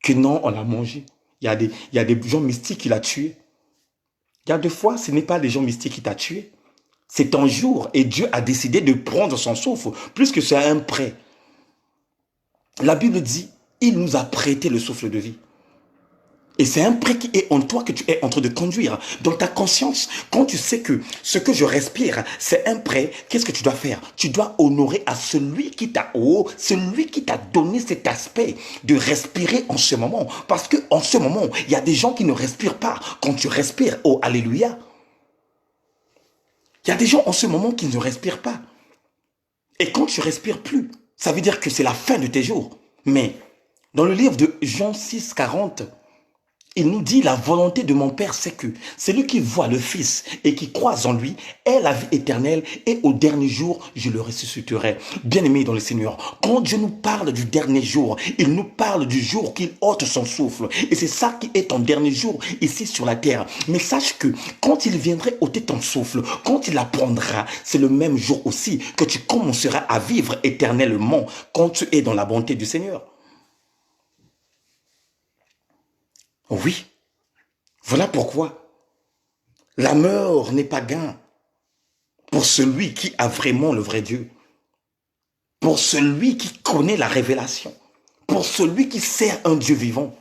Que non, on l'a mangé. Il y a des gens mystiques qui l'ont tué. Il y a des fois, ce n'est pas les gens mystiques qui t'ont tué. C'est un jour et Dieu a décidé de prendre son souffle, puisque c'est un prêt. La Bible dit, il nous a prêté le souffle de vie. Et c'est un prêt qui est en toi que tu es en train de conduire. Dans ta conscience, quand tu sais que ce que je respire, c'est un prêt, qu'est-ce que tu dois faire? Tu dois honorer à celui qui t'a donné cet aspect de respirer en ce moment. Parce qu'en ce moment, il y a des gens qui ne respirent pas. Quand tu respires, oh alléluia. Il y a des gens en ce moment qui ne respirent pas. Et quand tu respires plus, ça veut dire que c'est la fin de tes jours. Mais dans le livre de Jean 6, 40, il nous dit la volonté de mon Père, c'est que celui qui voit le Fils et qui croit en lui ait la vie éternelle et au dernier jour, je le ressusciterai. Bien-aimé dans le Seigneur, quand Dieu nous parle du dernier jour, il nous parle du jour qu'il ôte son souffle. Et c'est ça qui est ton dernier jour ici sur la terre. Mais sache que quand il viendrait ôter ton souffle, quand il la prendra, c'est le même jour aussi que tu commenceras à vivre éternellement quand tu es dans la bonté du Seigneur. Oui, Voilà pourquoi la mort n'est pas gain pour celui qui a vraiment le vrai Dieu, pour celui qui connaît la révélation, pour celui qui sert un Dieu vivant,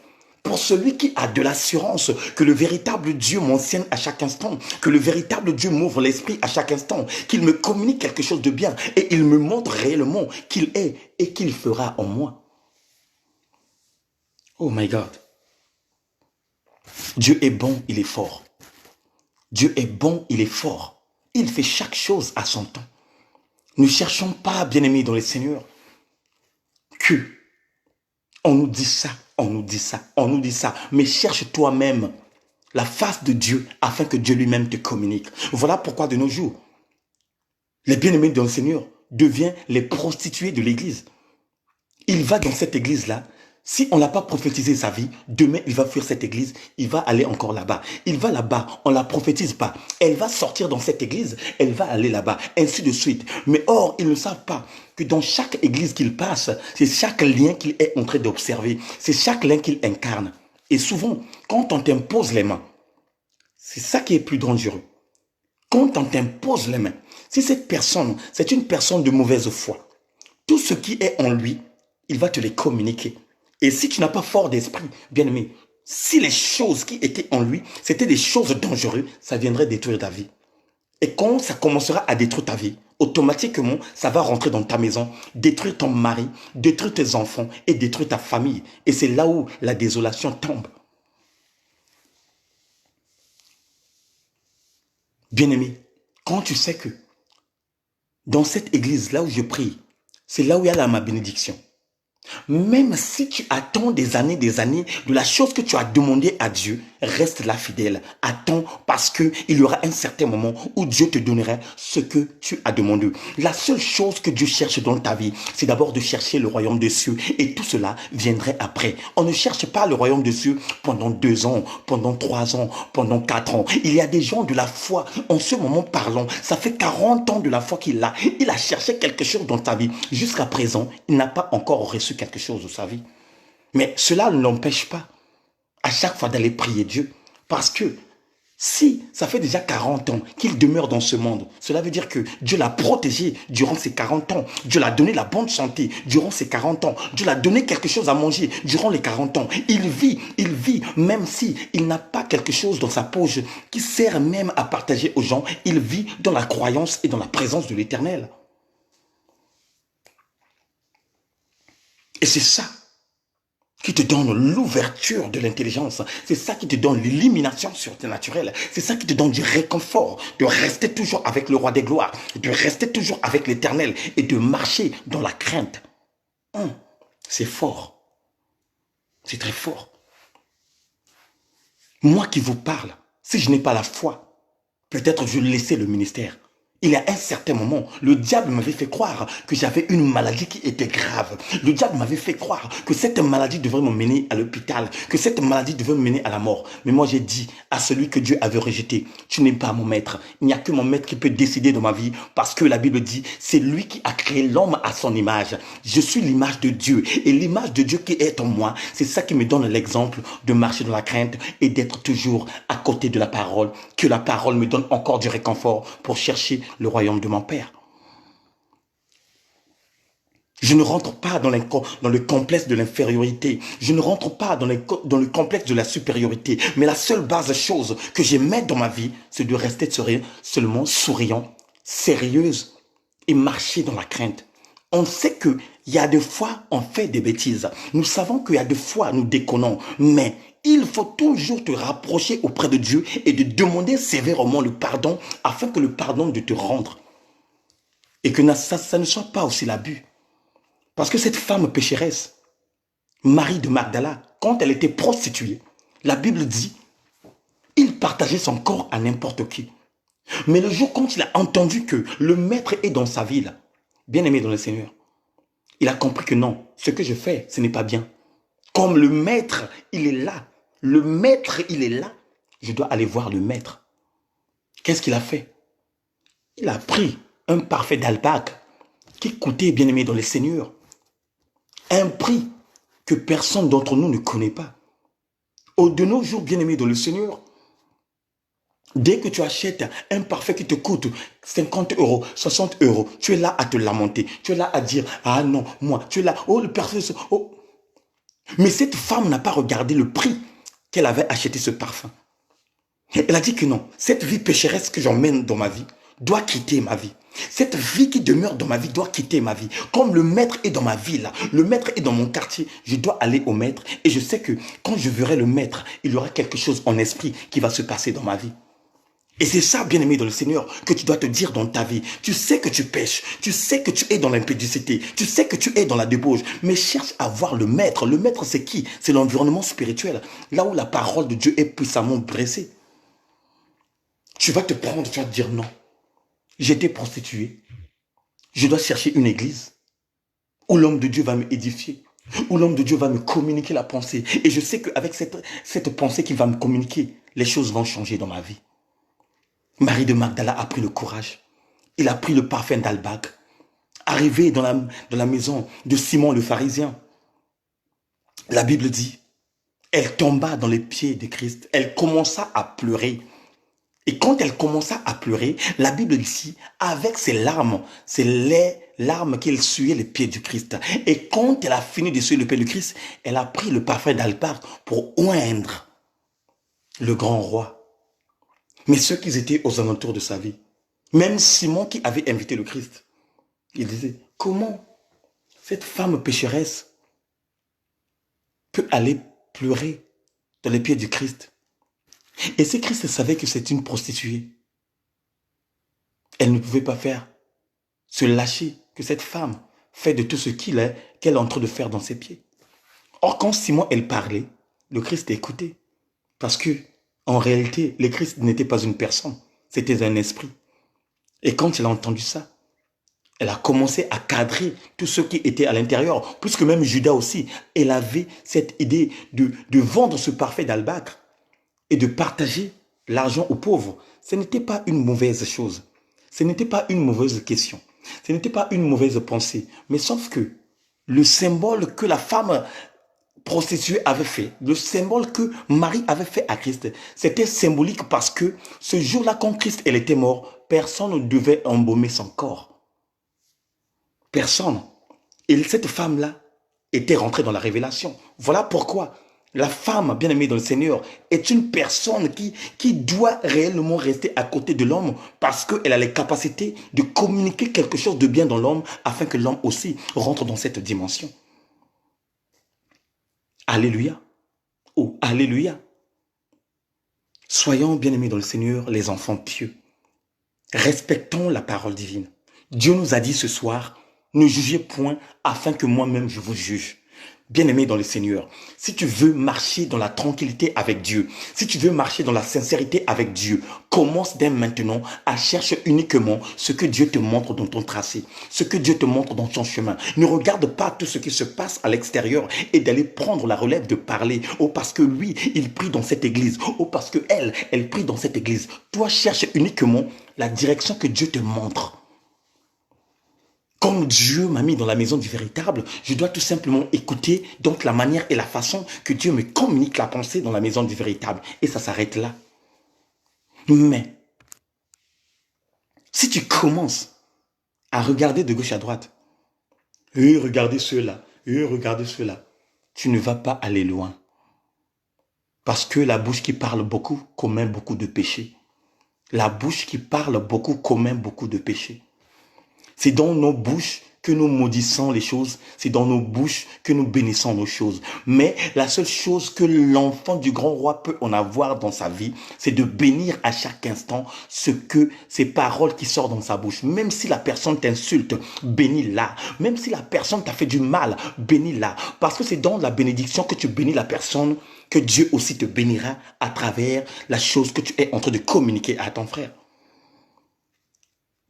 pour celui qui a de l'assurance que le véritable Dieu m'enseigne à chaque instant, que le véritable Dieu m'ouvre l'esprit à chaque instant, qu'il me communique quelque chose de bien et il me montre réellement qu'il est et qu'il fera en moi. Oh my God. Dieu est bon, il est fort. Dieu est bon, il est fort. Il fait chaque chose à son temps. Ne cherchons pas, bien-aimés dans le Seigneur, que on nous dit ça, on nous dit ça, on nous dit ça. Mais cherche toi-même la face de Dieu afin que Dieu lui-même te communique. Voilà pourquoi de nos jours, les bien-aimés dans le Seigneur deviennent les prostituées de l'église. Il va dans cette église-là. Si on n'a pas prophétisé sa vie, demain il va fuir cette église, il va aller encore là-bas. Il va là-bas, on ne la prophétise pas. Elle va sortir dans cette église, elle va aller là-bas, ainsi de suite. Mais or, ils ne savent pas que dans chaque église qu'il passe, c'est chaque lien qu'il est en train d'observer, c'est chaque lien qu'il incarne. Et souvent, quand on t'impose les mains, c'est ça qui est plus dangereux. Quand on t'impose les mains, si cette personne, c'est une personne de mauvaise foi, tout ce qui est en lui, il va te les communiquer. Et si tu n'as pas fort d'esprit, bien aimé, si les choses qui étaient en lui, c'était des choses dangereuses, ça viendrait détruire ta vie. Et quand ça commencera à détruire ta vie, automatiquement, ça va rentrer dans ta maison, détruire ton mari, détruire tes enfants et détruire ta famille. Et c'est là où la désolation tombe. Bien aimé, quand tu sais que dans cette église, là où je prie, c'est là où il y a ma bénédiction. Même si tu attends des années de la chose que tu as demandé à Dieu, reste là fidèle. Attends parce que il y aura un certain moment où Dieu te donnera ce que tu as demandé. La seule chose que Dieu cherche dans ta vie, c'est d'abord de chercher le royaume des cieux et tout cela viendrait après. On ne cherche pas le royaume des cieux pendant 2 ans, pendant 3 ans, pendant 4 ans. Il y a des gens de la foi, en ce moment parlons, ça fait 40 ans de la foi qu'il a. Il a cherché quelque chose dans ta vie. Jusqu'à présent, il n'a pas encore reçu quelque chose de sa vie. Mais cela ne l'empêche pas à chaque fois d'aller prier Dieu. Parce que si ça fait déjà 40 ans qu'il demeure dans ce monde, cela veut dire que Dieu l'a protégé durant ces 40 ans. Dieu l'a donné la bonne santé durant ces 40 ans. Dieu l'a donné quelque chose à manger durant les 40 ans. Il vit, même si il n'a pas quelque chose dans sa poche qui sert même à partager aux gens. Il vit dans la croyance et dans la présence de l'Éternel. Et c'est ça qui te donne l'ouverture de l'intelligence. C'est ça qui te donne l'élimination surnaturelle. C'est ça qui te donne du réconfort, de rester toujours avec le roi des gloires, de rester toujours avec l'Éternel et de marcher dans la crainte. C'est fort. C'est très fort. Moi qui vous parle, si je n'ai pas la foi, peut-être je vais laisser le ministère. Il y a un certain moment, le diable m'avait fait croire que j'avais une maladie qui était grave. Le diable m'avait fait croire que cette maladie devrait me mener à l'hôpital, que cette maladie devait me mener à la mort. Mais moi j'ai dit à celui que Dieu avait rejeté, tu n'es pas mon maître. Il n'y a que mon maître qui peut décider de ma vie parce que la Bible dit, c'est lui qui a créé l'homme à son image. Je suis l'image de Dieu et l'image de Dieu qui est en moi, c'est ça qui me donne l'exemple de marcher dans la crainte et d'être toujours à côté de la parole, que la parole me donne encore du réconfort pour chercher le royaume de mon Père. Je ne rentre pas dans le complexe de l'infériorité. Je ne rentre pas dans le complexe de la supériorité. Mais la seule base chose que j'aimais dans ma vie, c'est de rester seulement souriant, sérieuse et marcher dans la crainte. On sait qu'il y a des fois, on fait des bêtises. Nous savons qu'il y a des fois, nous déconnons. Mais il faut toujours te rapprocher auprès de Dieu et de demander sévèrement le pardon afin que le pardon de te rendre. Et que ça ne soit pas aussi l'abus. Parce que cette femme pécheresse, Marie de Magdala, quand elle était prostituée, la Bible dit, il partageait son corps à n'importe qui. Mais le jour quand il a entendu que le maître est dans sa ville, bien aimé dans le Seigneur, il a compris que non, ce que je fais, ce n'est pas bien. Comme le maître, il est là. Le maître, il est là. Je dois aller voir le maître. Qu'est-ce qu'il a fait? Il a pris un parfait d'alpague qui coûtait, bien aimé dans le Seigneur, un prix que personne d'entre nous ne connaît pas. De nos jours, bien aimé dans le Seigneur, Dès que tu achètes un parfum qui te coûte 50 euros, 60 euros, tu es là à te lamenter. Tu es là à dire, ah non, moi, tu es là, oh le parfum, oh. Mais cette femme n'a pas regardé le prix qu'elle avait acheté ce parfum. Elle a dit que non, cette vie pécheresse que j'emmène dans ma vie doit quitter ma vie. Cette vie qui demeure dans ma vie doit quitter ma vie. Comme le maître est dans ma vie là, le maître est dans mon quartier, je dois aller au maître et je sais que quand je verrai le maître, il y aura quelque chose en esprit qui va se passer dans ma vie. Et c'est ça, bien-aimé dans le Seigneur, que tu dois te dire dans ta vie. Tu sais que tu pêches, tu sais que tu es dans l'impudicité, tu sais que tu es dans la débauche, mais cherche à voir le maître. Le maître, c'est qui? C'est l'environnement spirituel, là où la parole de Dieu est puissamment dressée. Tu vas te prendre, tu vas te dire non. J'étais prostituée. Je dois chercher une église où l'homme de Dieu va me édifier, où l'homme de Dieu va me communiquer la pensée. Et je sais qu'avec cette pensée qu'il va me communiquer, les choses vont changer dans ma vie. Marie de Magdala a pris le courage. Il a pris le parfum d'Albac. Arrivé dans la maison de Simon le pharisien, la Bible dit, elle tomba dans les pieds de Christ. Elle commença à pleurer. Et quand elle commença à pleurer, la Bible dit, avec ses larmes, c'est les larmes qu'elle suyait les pieds du Christ. Et quand elle a fini de suer les pieds du Christ, elle a pris le parfum d'Albac pour oindre le grand roi. Mais ceux qui étaient aux alentours de sa vie, même Simon qui avait invité le Christ, il disait, comment cette femme pécheresse peut aller pleurer dans les pieds du Christ? Et si Christ savait que c'est une prostituée, elle ne pouvait pas faire se lâcher que cette femme fait de tout ce qu'elle est en train de faire dans ses pieds. Or, quand Simon, elle parlait, le Christ écoutait. Parce que, en réalité, le Christ n'était pas une personne, c'était un esprit. Et quand elle a entendu ça, elle a commencé à cadrer tous ceux qui étaient à l'intérieur, puisque même Judas aussi, elle avait cette idée de vendre ce parfum d'Albâtre et de partager l'argent aux pauvres. Ce n'était pas une mauvaise chose. Ce n'était pas une mauvaise question. Ce n'était pas une mauvaise pensée. Mais sauf que le symbole que la femme prostituée avait fait, le symbole que Marie avait fait à Christ, c'était symbolique parce que ce jour-là, quand Christ elle était mort, personne ne devait embaumer son corps. Personne. Et cette femme-là était rentrée dans la révélation. Voilà pourquoi la femme, bien-aimée dans le Seigneur, est une personne qui doit réellement rester à côté de l'homme parce qu'elle a les capacités de communiquer quelque chose de bien dans l'homme afin que l'homme aussi rentre dans cette dimension. Alléluia. Oh, alléluia. Soyons bien-aimés dans le Seigneur, les enfants pieux. Respectons la parole divine. Dieu nous a dit ce soir, ne jugez point afin que moi-même je vous juge. Bien-aimé dans le Seigneur, si tu veux marcher dans la tranquillité avec Dieu, si tu veux marcher dans la sincérité avec Dieu, commence dès maintenant à chercher uniquement ce que Dieu te montre dans ton tracé, ce que Dieu te montre dans ton chemin. Ne regarde pas tout ce qui se passe à l'extérieur et d'aller prendre la relève de parler. Oh, parce que lui, il prie dans cette église. Oh, parce que elle prie dans cette église. Toi, cherche uniquement la direction que Dieu te montre. Comme Dieu m'a mis dans la maison du véritable, je dois tout simplement écouter donc la manière et la façon que Dieu me communique la pensée dans la maison du véritable. Et ça s'arrête là. Mais, si tu commences à regarder de gauche à droite, et regardez ceux-là, et regardez ceux-là, tu ne vas pas aller loin. Parce que la bouche qui parle beaucoup commet beaucoup de péchés. La bouche qui parle beaucoup commet beaucoup de péchés. C'est dans nos bouches que nous maudissons les choses. C'est dans nos bouches que nous bénissons nos choses. Mais la seule chose que l'enfant du grand roi peut en avoir dans sa vie, c'est de bénir à chaque instant ces paroles qui sortent dans sa bouche. Même si la personne t'insulte, bénis-la. Même si la personne t'a fait du mal, bénis-la. Parce que c'est dans la bénédiction que tu bénis la personne que Dieu aussi te bénira à travers la chose que tu es en train de communiquer à ton frère.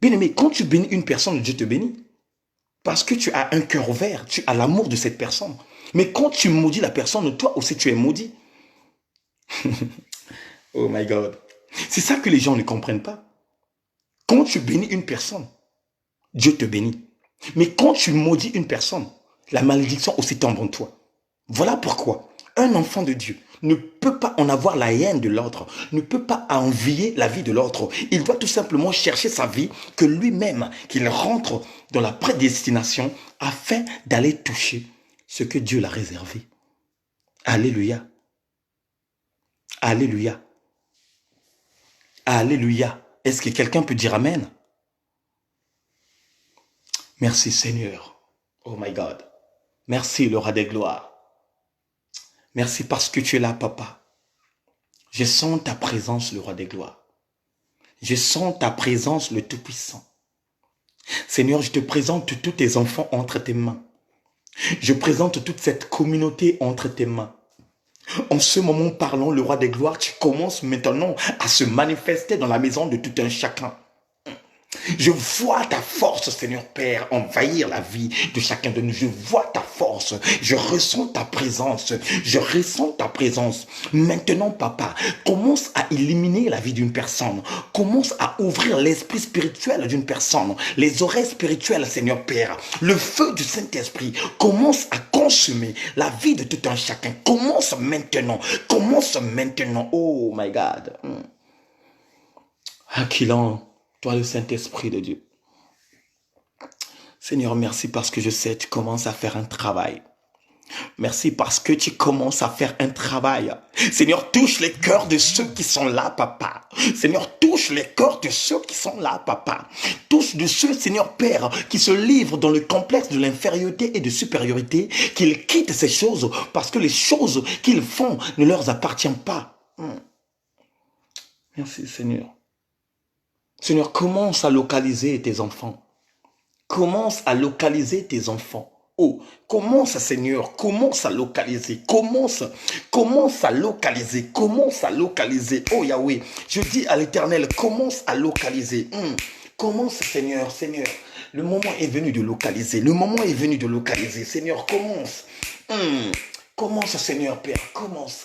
Bien-aimé, quand tu bénis une personne, Dieu te bénit. Parce que tu as un cœur ouvert, tu as l'amour de cette personne. Mais quand tu maudis la personne, toi aussi tu es maudit. Oh my God. C'est ça que les gens ne comprennent pas. Quand tu bénis une personne, Dieu te bénit. Mais quand tu maudis une personne, la malédiction aussi tombe en toi. Voilà pourquoi Un enfant de Dieu ne peut pas en avoir la haine de l'autre, ne peut pas envier la vie de l'autre. Il doit tout simplement chercher sa vie, que lui-même, qu'il rentre dans la prédestination afin d'aller toucher ce que Dieu l'a réservé. Alléluia. Alléluia. Alléluia. Est-ce que quelqu'un peut dire Amen? Merci Seigneur. Oh my God. Merci le roi des gloires. Merci parce que tu es là, papa. Je sens ta présence, le roi des gloires. Je sens ta présence, le Tout-Puissant. Seigneur, je te présente tous tes enfants entre tes mains. Je présente toute cette communauté entre tes mains. En ce moment parlant, le roi des gloires, tu commences maintenant à se manifester dans la maison de tout un chacun. Je vois ta force, Seigneur Père, envahir la vie de chacun de nous. Je vois ta force. Je ressens ta présence. Je ressens ta présence. Maintenant, papa, commence à éliminer la vie d'une personne. Commence à ouvrir l'esprit spirituel d'une personne. Les oreilles spirituelles, Seigneur Père. Le feu du Saint-Esprit commence à consumer la vie de tout un chacun. Commence maintenant. Commence maintenant. Oh my God. Aquilan. Toi, le Saint-Esprit de Dieu. Seigneur, merci parce que je sais que tu commences à faire un travail. Merci parce que tu commences à faire un travail. Seigneur, touche les cœurs de ceux qui sont là, papa. Seigneur, touche les cœurs de ceux qui sont là, papa. Touche de ceux, Seigneur Père, qui se livrent dans le complexe de l'infériorité et de supériorité, qu'ils quittent ces choses parce que les choses qu'ils font ne leur appartiennent pas. Merci, Seigneur. Seigneur, commence à localiser tes enfants. Commence à localiser tes enfants. Oh, commence, Seigneur, commence à localiser. Commence à localiser. Commence à localiser. Oh, Yahweh, je dis à l'Éternel, commence à localiser. Commence, Seigneur, Seigneur. Le moment est venu de localiser. Le moment est venu de localiser. Seigneur, commence. Commence, Seigneur Père, commence,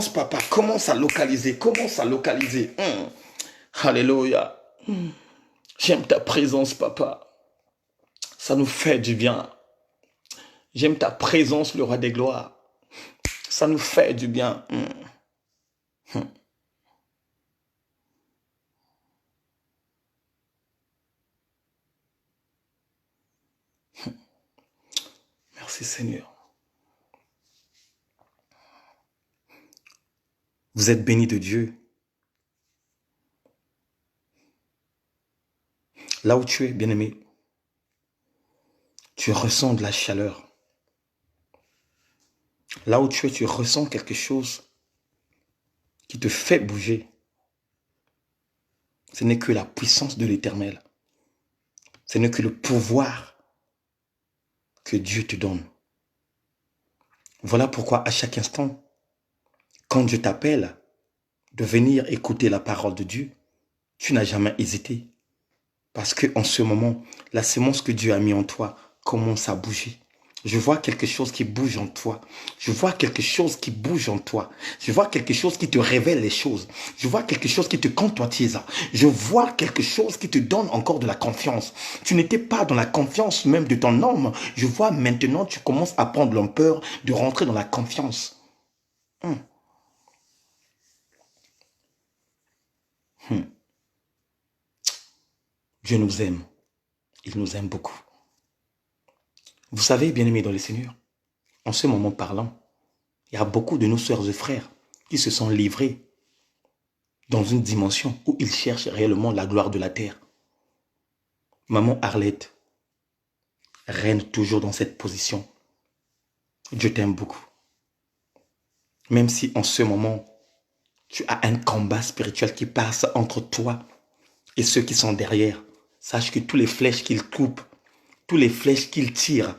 papa, commence à localiser, Alléluia. J'aime ta présence, papa. Ça nous fait du bien. J'aime ta présence, le roi des gloires. Ça nous fait du bien. Merci Seigneur. Vous êtes bénis de Dieu. Là où tu es, bien-aimé, tu ressens de la chaleur. Là où tu es, tu ressens quelque chose qui te fait bouger. Ce n'est que la puissance de l'Éternel. Ce n'est que le pouvoir que Dieu te donne. Voilà pourquoi à chaque instant, quand je t'appelle de venir écouter la parole de Dieu, tu n'as jamais hésité. Parce qu'en ce moment, la semence que Dieu a mis en toi commence à bouger. Je vois quelque chose qui bouge en toi. Je vois quelque chose qui bouge en toi. Je vois quelque chose qui te révèle les choses. Je vois quelque chose qui te contentise. Je vois quelque chose qui te donne encore de la confiance. Tu n'étais pas dans la confiance même de ton homme. Je vois maintenant, tu commences à prendre l'ampleur de rentrer dans la confiance. Dieu nous aime. Il nous aime beaucoup. Vous savez, bien-aimés dans le Seigneur, en ce moment parlant, il y a beaucoup de nos sœurs et frères qui se sont livrés dans une dimension où ils cherchent réellement la gloire de la terre. Maman Arlette règne toujours dans cette position. Dieu t'aime beaucoup. Même si en ce moment, tu as un combat spirituel qui passe entre toi et ceux qui sont derrière, sache que tous les flèches qu'il coupe, tous les flèches qu'il tire,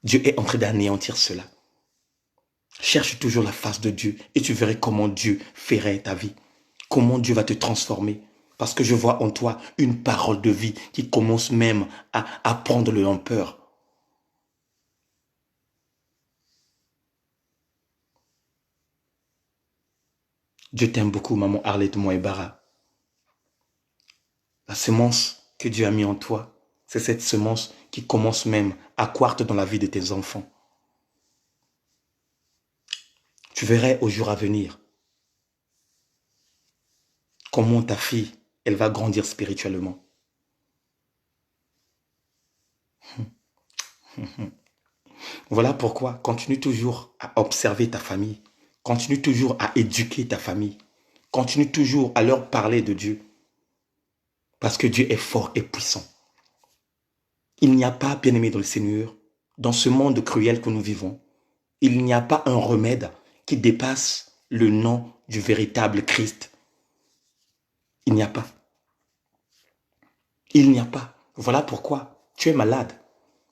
Dieu est en train d'anéantir cela. Cherche toujours la face de Dieu et tu verras comment Dieu ferait ta vie. Comment Dieu va te transformer. Parce que je vois en toi une parole de vie qui commence même à prendre le l'ampleur. Dieu t'aime beaucoup, maman Arlette Moïbara. La semence que Dieu a mis en toi c'est cette semence qui commence même à croître dans la vie de tes enfants. Tu verrais au jour à venir comment ta fille, elle va grandir spirituellement. Voilà pourquoi continue toujours à observer ta famille, continue toujours à éduquer ta famille, continue toujours à leur parler de Dieu, parce que Dieu est fort et puissant. Il n'y a pas, bien-aimé dans le Seigneur, dans ce monde cruel que nous vivons, il n'y a pas un remède qui dépasse le nom du véritable Christ. Il n'y a pas. Il n'y a pas. Voilà pourquoi tu es malade.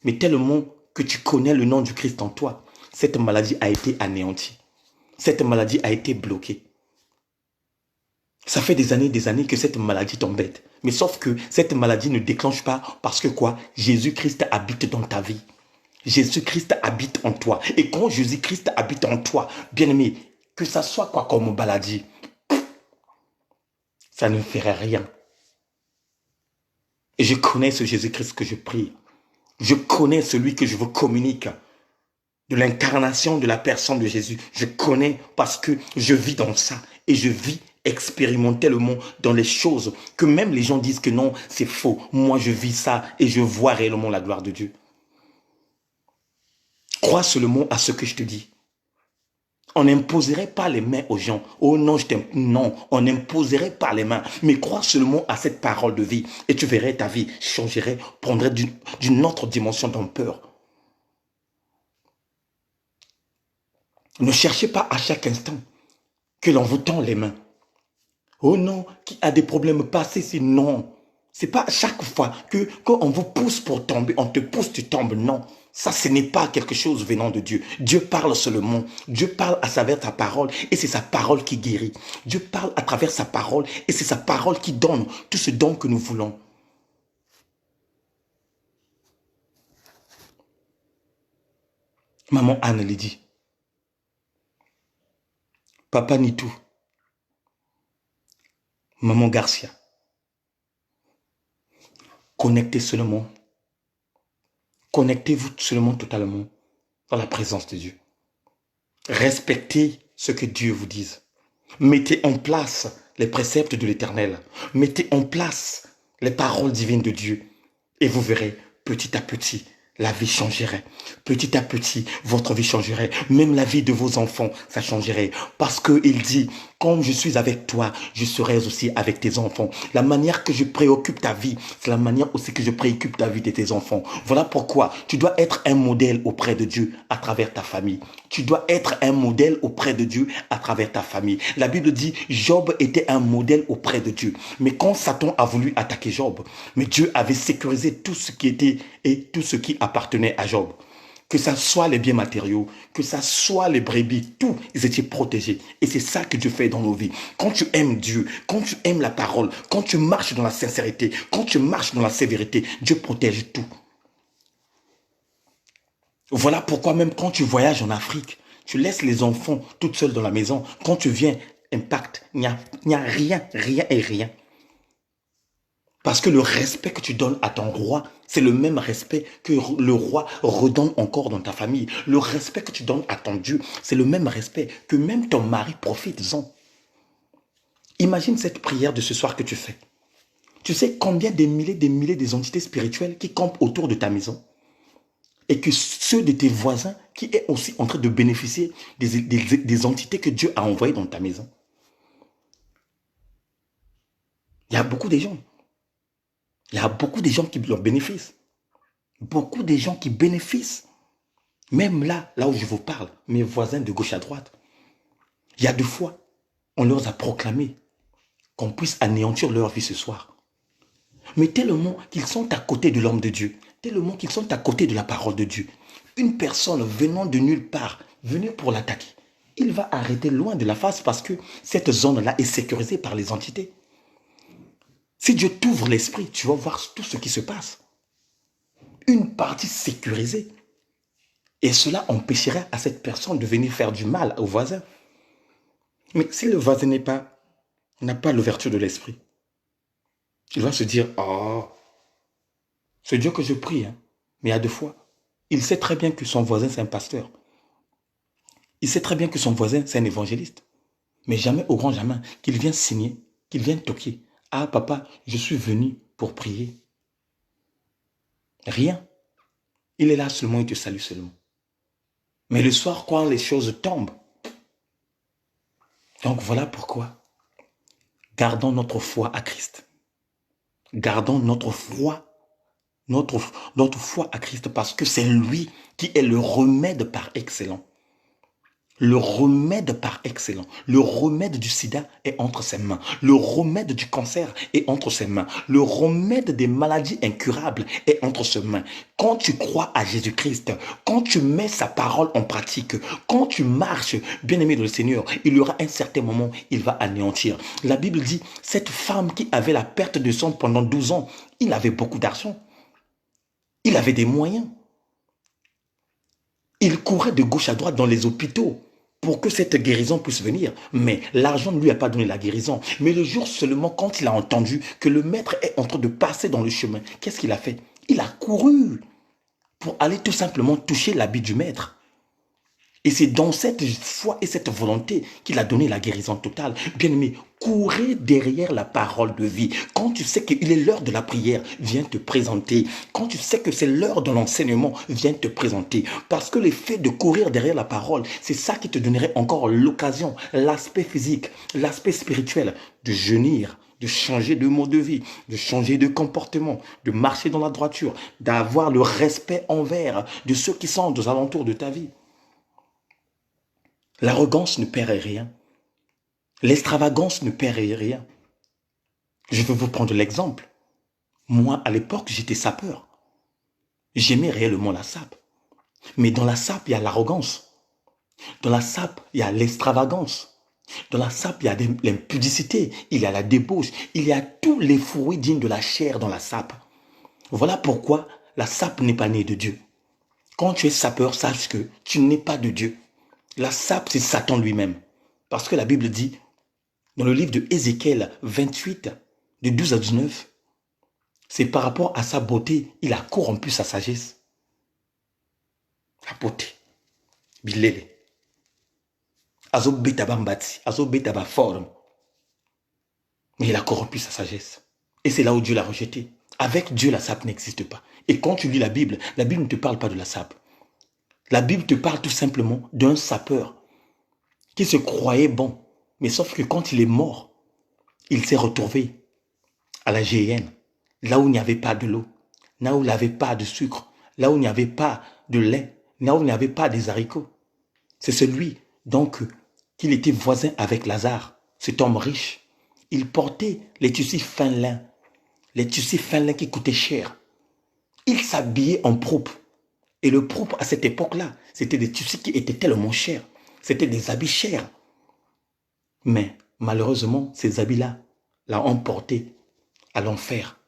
Mais tellement que tu connais le nom du Christ en toi, cette maladie a été anéantie. Cette maladie a été bloquée. Ça fait des années que cette maladie t'embête. Mais sauf que cette maladie ne déclenche pas parce que quoi? Jésus-Christ habite dans ta vie. Jésus-Christ habite en toi. Et quand Jésus-Christ habite en toi, bien-aimé, que ça soit quoi comme maladie, ça ne ferait rien. Et je connais ce Jésus-Christ que je prie. Je connais celui que je vous communique. De l'incarnation de la personne de Jésus. Je connais parce que je vis dans ça. Et je vis expérimentalement dans les choses que même les gens disent que non, c'est faux. Moi, je vis ça et je vois réellement la gloire de Dieu. Crois seulement à ce que je te dis. On n'imposerait pas les mains aux gens. Oh non, je t'aime. Non, on n'imposerait pas les mains. Mais crois seulement à cette parole de vie. Et tu verrais ta vie changerait, prendrait d'une autre dimension d'ampleur. Ne cherchez pas à chaque instant que l'on vous tend les mains. Oh non, qui a des problèmes passés, c'est non. C'est pas à chaque fois que quand on vous pousse pour tomber, on te pousse, tu tombes. Non, ça ce n'est pas quelque chose venant de Dieu. Dieu parle seulement. Dieu parle à travers sa parole et c'est sa parole qui guérit. Dieu parle à travers sa parole et c'est sa parole qui donne tout ce don que nous voulons. Maman Anne le dit. Papa Nitou. Maman Garcia. Connectez seulement. Connectez-vous seulement totalement dans la présence de Dieu. Respectez ce que Dieu vous dise. Mettez en place les préceptes de l'Éternel. Mettez en place les paroles divines de Dieu. Et vous verrez, petit à petit, la vie changerait. Petit à petit, votre vie changerait. Même la vie de vos enfants, ça changerait. Parce qu'il dit, comme je suis avec toi, je serai aussi avec tes enfants. La manière que je préoccupe ta vie, c'est la manière aussi que je préoccupe ta vie de tes enfants. Voilà pourquoi tu dois être un modèle auprès de Dieu à travers ta famille. Tu dois être un modèle auprès de Dieu à travers ta famille. La Bible dit, Job était un modèle auprès de Dieu. Mais quand Satan a voulu attaquer Job, mais Dieu avait sécurisé tout ce qui était et tout ce qui appartenait à Job. Que ça soit les biens matériaux, que ça soit les brebis, tout, ils étaient protégés. Et c'est ça que Dieu fait dans nos vies. Quand tu aimes Dieu, quand tu aimes la parole, quand tu marches dans la sincérité, quand tu marches dans la sévérité, Dieu protège tout. Voilà pourquoi même quand tu voyages en Afrique, tu laisses les enfants toutes seules dans la maison. Quand tu viens, impact, il n'y a rien, rien et rien. Parce que le respect que tu donnes à ton roi, c'est le même respect que le roi redonne encore dans ta famille. Le respect que tu donnes à ton Dieu, c'est le même respect que même ton mari profite-en. Imagine cette prière de ce soir que tu fais. Tu sais combien des milliers des entités spirituelles qui campent autour de ta maison et que ceux de tes voisins qui est aussi en train de bénéficier des entités que Dieu a envoyées dans ta maison. Il y a beaucoup de gens. Il y a beaucoup de gens qui en bénéficient. Beaucoup de gens qui bénéficient. Même là où je vous parle, mes voisins de gauche à droite. Il y a 2 fois, on leur a proclamé qu'on puisse anéantir leur vie ce soir. Mais tellement qu'ils sont à côté de l'homme de Dieu, tellement qu'ils sont à côté de la parole de Dieu. Une personne venant de nulle part, venue pour l'attaquer, il va arrêter loin de la face parce que cette zone-là est sécurisée par les entités. Si Dieu t'ouvre l'esprit, tu vas voir tout ce qui se passe. Une partie sécurisée. Et cela empêcherait à cette personne de venir faire du mal au voisin. Mais si le voisin n'a pas l'ouverture de l'esprit, il va se dire, oh, C'est Dieu que je prie, hein. Mais il y a 2 fois. Il sait très bien que son voisin, c'est un pasteur. Il sait très bien que son voisin, c'est un évangéliste. Mais jamais, au grand jamais, qu'il vienne signer, qu'il vienne toquer. Ah, papa, je suis venu pour prier. Rien. Il est là seulement, il te salue seulement. Mais le soir, quand les choses tombent, donc voilà pourquoi. Gardons notre foi à Christ. Gardons notre foi, notre foi à Christ parce que c'est lui qui est le remède par excellence. Le remède par excellence. Le remède du sida est entre ses mains. Le remède du cancer est entre ses mains. Le remède des maladies incurables est entre ses mains. Quand tu crois à Jésus-Christ, quand tu mets sa parole en pratique, quand tu marches, bien-aimé de le Seigneur, il y aura un certain moment, il va anéantir. La Bible dit, cette femme qui avait la perte de sang pendant 12 ans, il avait beaucoup d'argent. Il avait des moyens. Il courait de gauche à droite dans les hôpitaux pour que cette guérison puisse venir. Mais l'argent ne lui a pas donné la guérison. Mais le jour seulement, quand il a entendu que le maître est en train de passer dans le chemin, qu'est-ce qu'il a fait? Il a couru pour aller tout simplement toucher l'habit du maître. Et c'est dans cette foi et cette volonté qu'il a donné la guérison totale. Bien-aimé, courez derrière la parole de vie. Quand tu sais qu'il est l'heure de la prière, viens te présenter. Quand tu sais que c'est l'heure de l'enseignement, viens te présenter. Parce que l'effet de courir derrière la parole, c'est ça qui te donnerait encore l'occasion, l'aspect physique, l'aspect spirituel de jeûnir, de changer de mode de vie, de changer de comportement, de marcher dans la droiture, d'avoir le respect envers de ceux qui sont aux alentours de ta vie. L'arrogance ne perd rien. L'extravagance ne perd rien. Je vais vous prendre l'exemple. Moi, à l'époque, j'étais sapeur. J'aimais réellement la sape. Mais dans la sape, il y a l'arrogance. Dans la sape, il y a l'extravagance. Dans la sape, il y a l'impudicité, il y a la débauche, il y a tous les fruits dignes de la chair dans la sape. Voilà pourquoi la sape n'est pas née de Dieu. Quand tu es sapeur, sache que tu n'es pas de Dieu. La sape, c'est Satan lui-même. Parce que la Bible dit, dans le livre de Ézéchiel 28, de 12 à 19, c'est par rapport à sa beauté, il a corrompu sa sagesse. La beauté. Bilele. Azo betabambati, azo betabaforme. Mais il a corrompu sa sagesse. Et c'est là où Dieu l'a rejeté. Avec Dieu, la sape n'existe pas. Et quand tu lis la Bible ne te parle pas de la sape. La Bible te parle tout simplement d'un sapeur qui se croyait bon. Mais sauf que quand il est mort, il s'est retrouvé à la GN, là où il n'y avait pas de l'eau, là où il n'y avait pas de sucre, là où il n'y avait pas de lait, là où il n'y avait pas des haricots. C'est celui, donc, qu'il était voisin avec Lazare, cet homme riche. Il portait les tissus fin lin, les tissus fin lin qui coûtaient cher. Il s'habillait en propre. Et le propre à cette époque-là, c'était des tissus qui étaient tellement chers. C'était des habits chers. Mais malheureusement, ces habits-là l'ont emporté à l'enfer.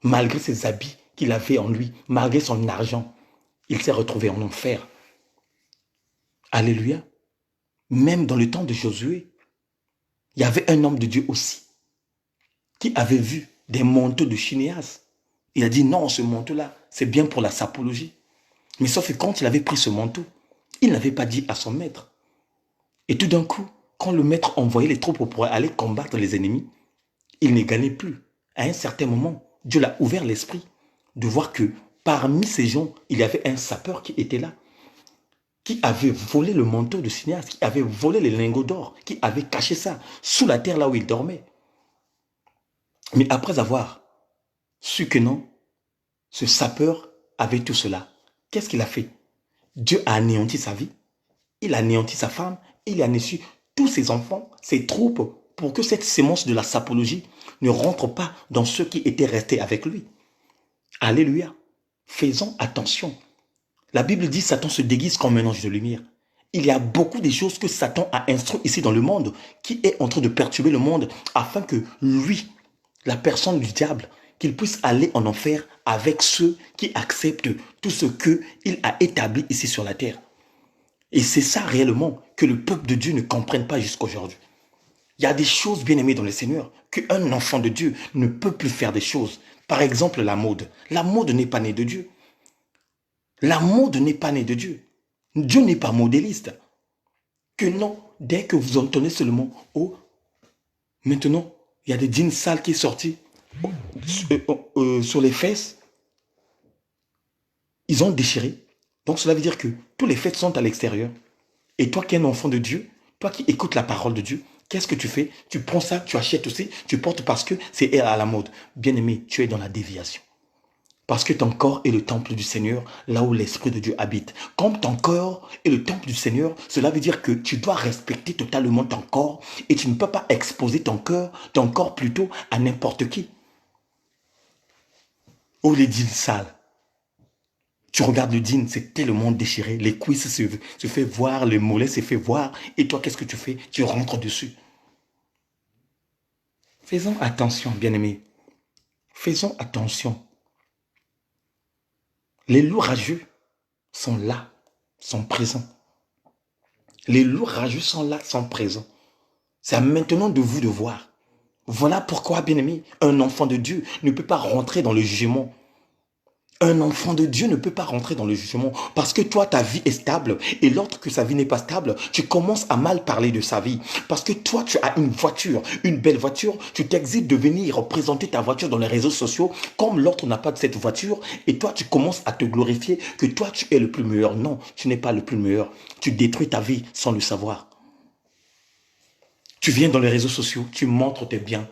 Malgré ces habits qu'il avait en lui, malgré son argent, il s'est retrouvé en enfer. Alléluia. Même dans le temps de Josué, il y avait un homme de Dieu aussi qui avait vu des manteaux de Chinéas. Il a dit non, ce manteau-là, c'est bien pour la sapologie. Mais sauf que quand il avait pris ce manteau, il n'avait pas dit à son maître. Et tout d'un coup, quand le maître envoyait les troupes pour aller combattre les ennemis, il ne gagnait plus. À un certain moment, Dieu l'a ouvert l'esprit de voir que parmi ces gens, il y avait un sapeur qui était là, qui avait volé le manteau de Cinéas, qui avait volé les lingots d'or, qui avait caché ça sous la terre là où il dormait. Mais après avoir su que non, ce sapeur avait tout cela, qu'est-ce qu'il a fait? Dieu a anéanti sa vie, il a anéanti sa femme, il a anéanti tous ses enfants, ses troupes, pour que cette sémence de la sapologie ne rentre pas dans ceux qui étaient restés avec lui. Alléluia. Faisons attention. La Bible dit Satan se déguise comme un ange de lumière. Il y a beaucoup de choses que Satan a instruit ici dans le monde qui est en train de perturber le monde afin que lui, la personne du diable, qu'il puisse aller en enfer avec ceux qui acceptent tout ce qu'il a établi ici sur la terre. Et c'est ça réellement que le peuple de Dieu ne comprenne pas jusqu'à aujourd'hui. Il y a des choses bien aimées dans le Seigneur qu'un enfant de Dieu ne peut plus faire des choses Par exemple, la mode. La mode n'est pas née de Dieu. La mode n'est pas née de Dieu. Dieu n'est pas modéliste. Que non, dès que vous entendez seulement, oh, maintenant, il y a des jeans sales qui sont sortis sur les fesses, ils ont déchiré. Donc cela veut dire que tous les fesses sont à l'extérieur. Et toi qui es un enfant de Dieu, toi qui écoutes la parole de Dieu, qu'est-ce que tu fais? Tu prends ça, tu achètes aussi, tu portes parce que c'est à la mode. Bien-aimé, tu es dans la déviation. Parce que ton corps est le temple du Seigneur, là où l'Esprit de Dieu habite. Comme ton corps est le temple du Seigneur, cela veut dire que tu dois respecter totalement ton corps et tu ne peux pas exposer ton corps plutôt à n'importe qui. Ou les jeans sales. Tu regardes le jean, c'est tellement déchiré, les cuisses se fait voir, les mollets se fait voir, et toi, qu'est-ce que tu fais? Tu rentres dessus. Faisons attention, bien-aimés. Faisons attention. Les loups rageux sont là, sont présents. Les loups rageux sont là, sont présents. C'est maintenant de vous de voir. Voilà pourquoi, bien-aimé, un enfant de Dieu ne peut pas rentrer dans le jugement. Un enfant de Dieu ne peut pas rentrer dans le jugement parce que toi, ta vie est stable et l'autre que sa vie n'est pas stable, tu commences à mal parler de sa vie. Parce que toi, tu as une voiture, une belle voiture, tu t'exites de venir présenter ta voiture dans les réseaux sociaux comme l'autre n'a pas de cette voiture et toi, tu commences à te glorifier que toi, tu es le plus meilleur. Non, tu n'es pas le plus meilleur. Tu détruis ta vie sans le savoir. Tu viens dans les réseaux sociaux, tu montres tes biens.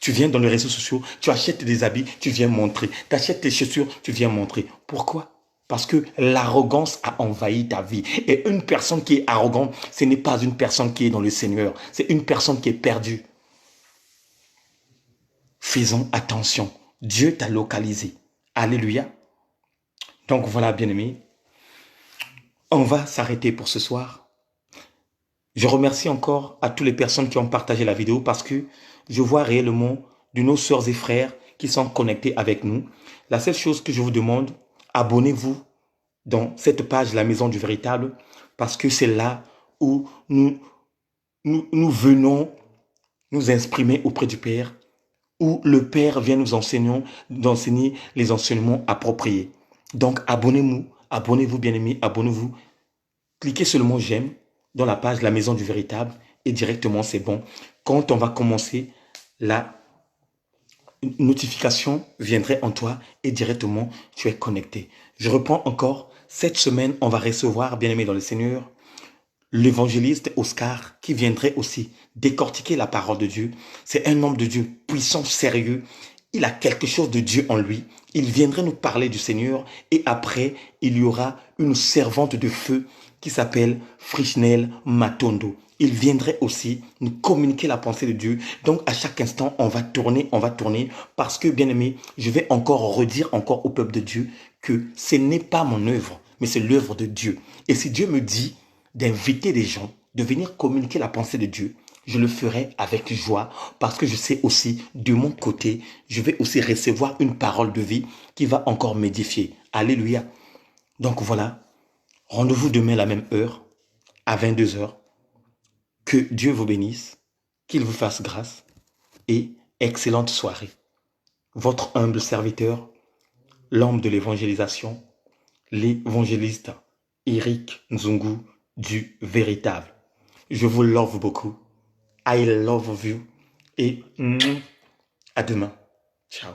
Tu viens dans les réseaux sociaux, tu achètes des habits, tu viens montrer. Tu achètes des chaussures, tu viens montrer. Pourquoi? Parce que l'arrogance a envahi ta vie. Et une personne qui est arrogante, ce n'est pas une personne qui est dans le Seigneur. C'est une personne qui est perdue. Faisons attention. Dieu t'a localisé. Alléluia. Donc voilà, bien-aimés. On va s'arrêter pour ce soir. Je remercie encore à toutes les personnes qui ont partagé la vidéo parce que je vois réellement de nos sœurs et frères qui sont connectés avec nous. La seule chose que je vous demande, abonnez-vous dans cette page La Maison du Véritable parce que c'est là où nous venons nous exprimer auprès du Père, où le Père vient nous enseigner les enseignements appropriés. Donc abonnez-vous bien-aimés, abonnez-vous. Cliquez sur le mot j'aime dans la page La Maison du Véritable et directement c'est bon. Quand on va commencer, la notification viendrait en toi et directement tu es connecté. Je reprends encore, cette semaine on va recevoir, bien aimé dans le Seigneur, l'évangéliste Oscar qui viendrait aussi décortiquer la parole de Dieu. C'est un homme de Dieu puissant, sérieux. Il a quelque chose de Dieu en lui. Il viendrait nous parler du Seigneur et après, il y aura une servante de feu qui s'appelle Frishnel Matondo. Il viendrait aussi nous communiquer la pensée de Dieu. Donc, à chaque instant, on va tourner parce que, bien aimé, je vais encore redire encore au peuple de Dieu que ce n'est pas mon œuvre, mais c'est l'œuvre de Dieu. Et si Dieu me dit d'inviter des gens, de venir communiquer la pensée de Dieu, je le ferai avec joie parce que je sais aussi, de mon côté, je vais aussi recevoir une parole de vie qui va encore m'édifier. Alléluia. Donc voilà, rendez-vous demain à la même heure, à 22 heures. Que Dieu vous bénisse, qu'il vous fasse grâce et excellente soirée. Votre humble serviteur, l'homme de l'évangélisation, l'évangéliste Eric Nzungu du Véritable. Je vous love beaucoup. I love you. Et à demain. Ciao.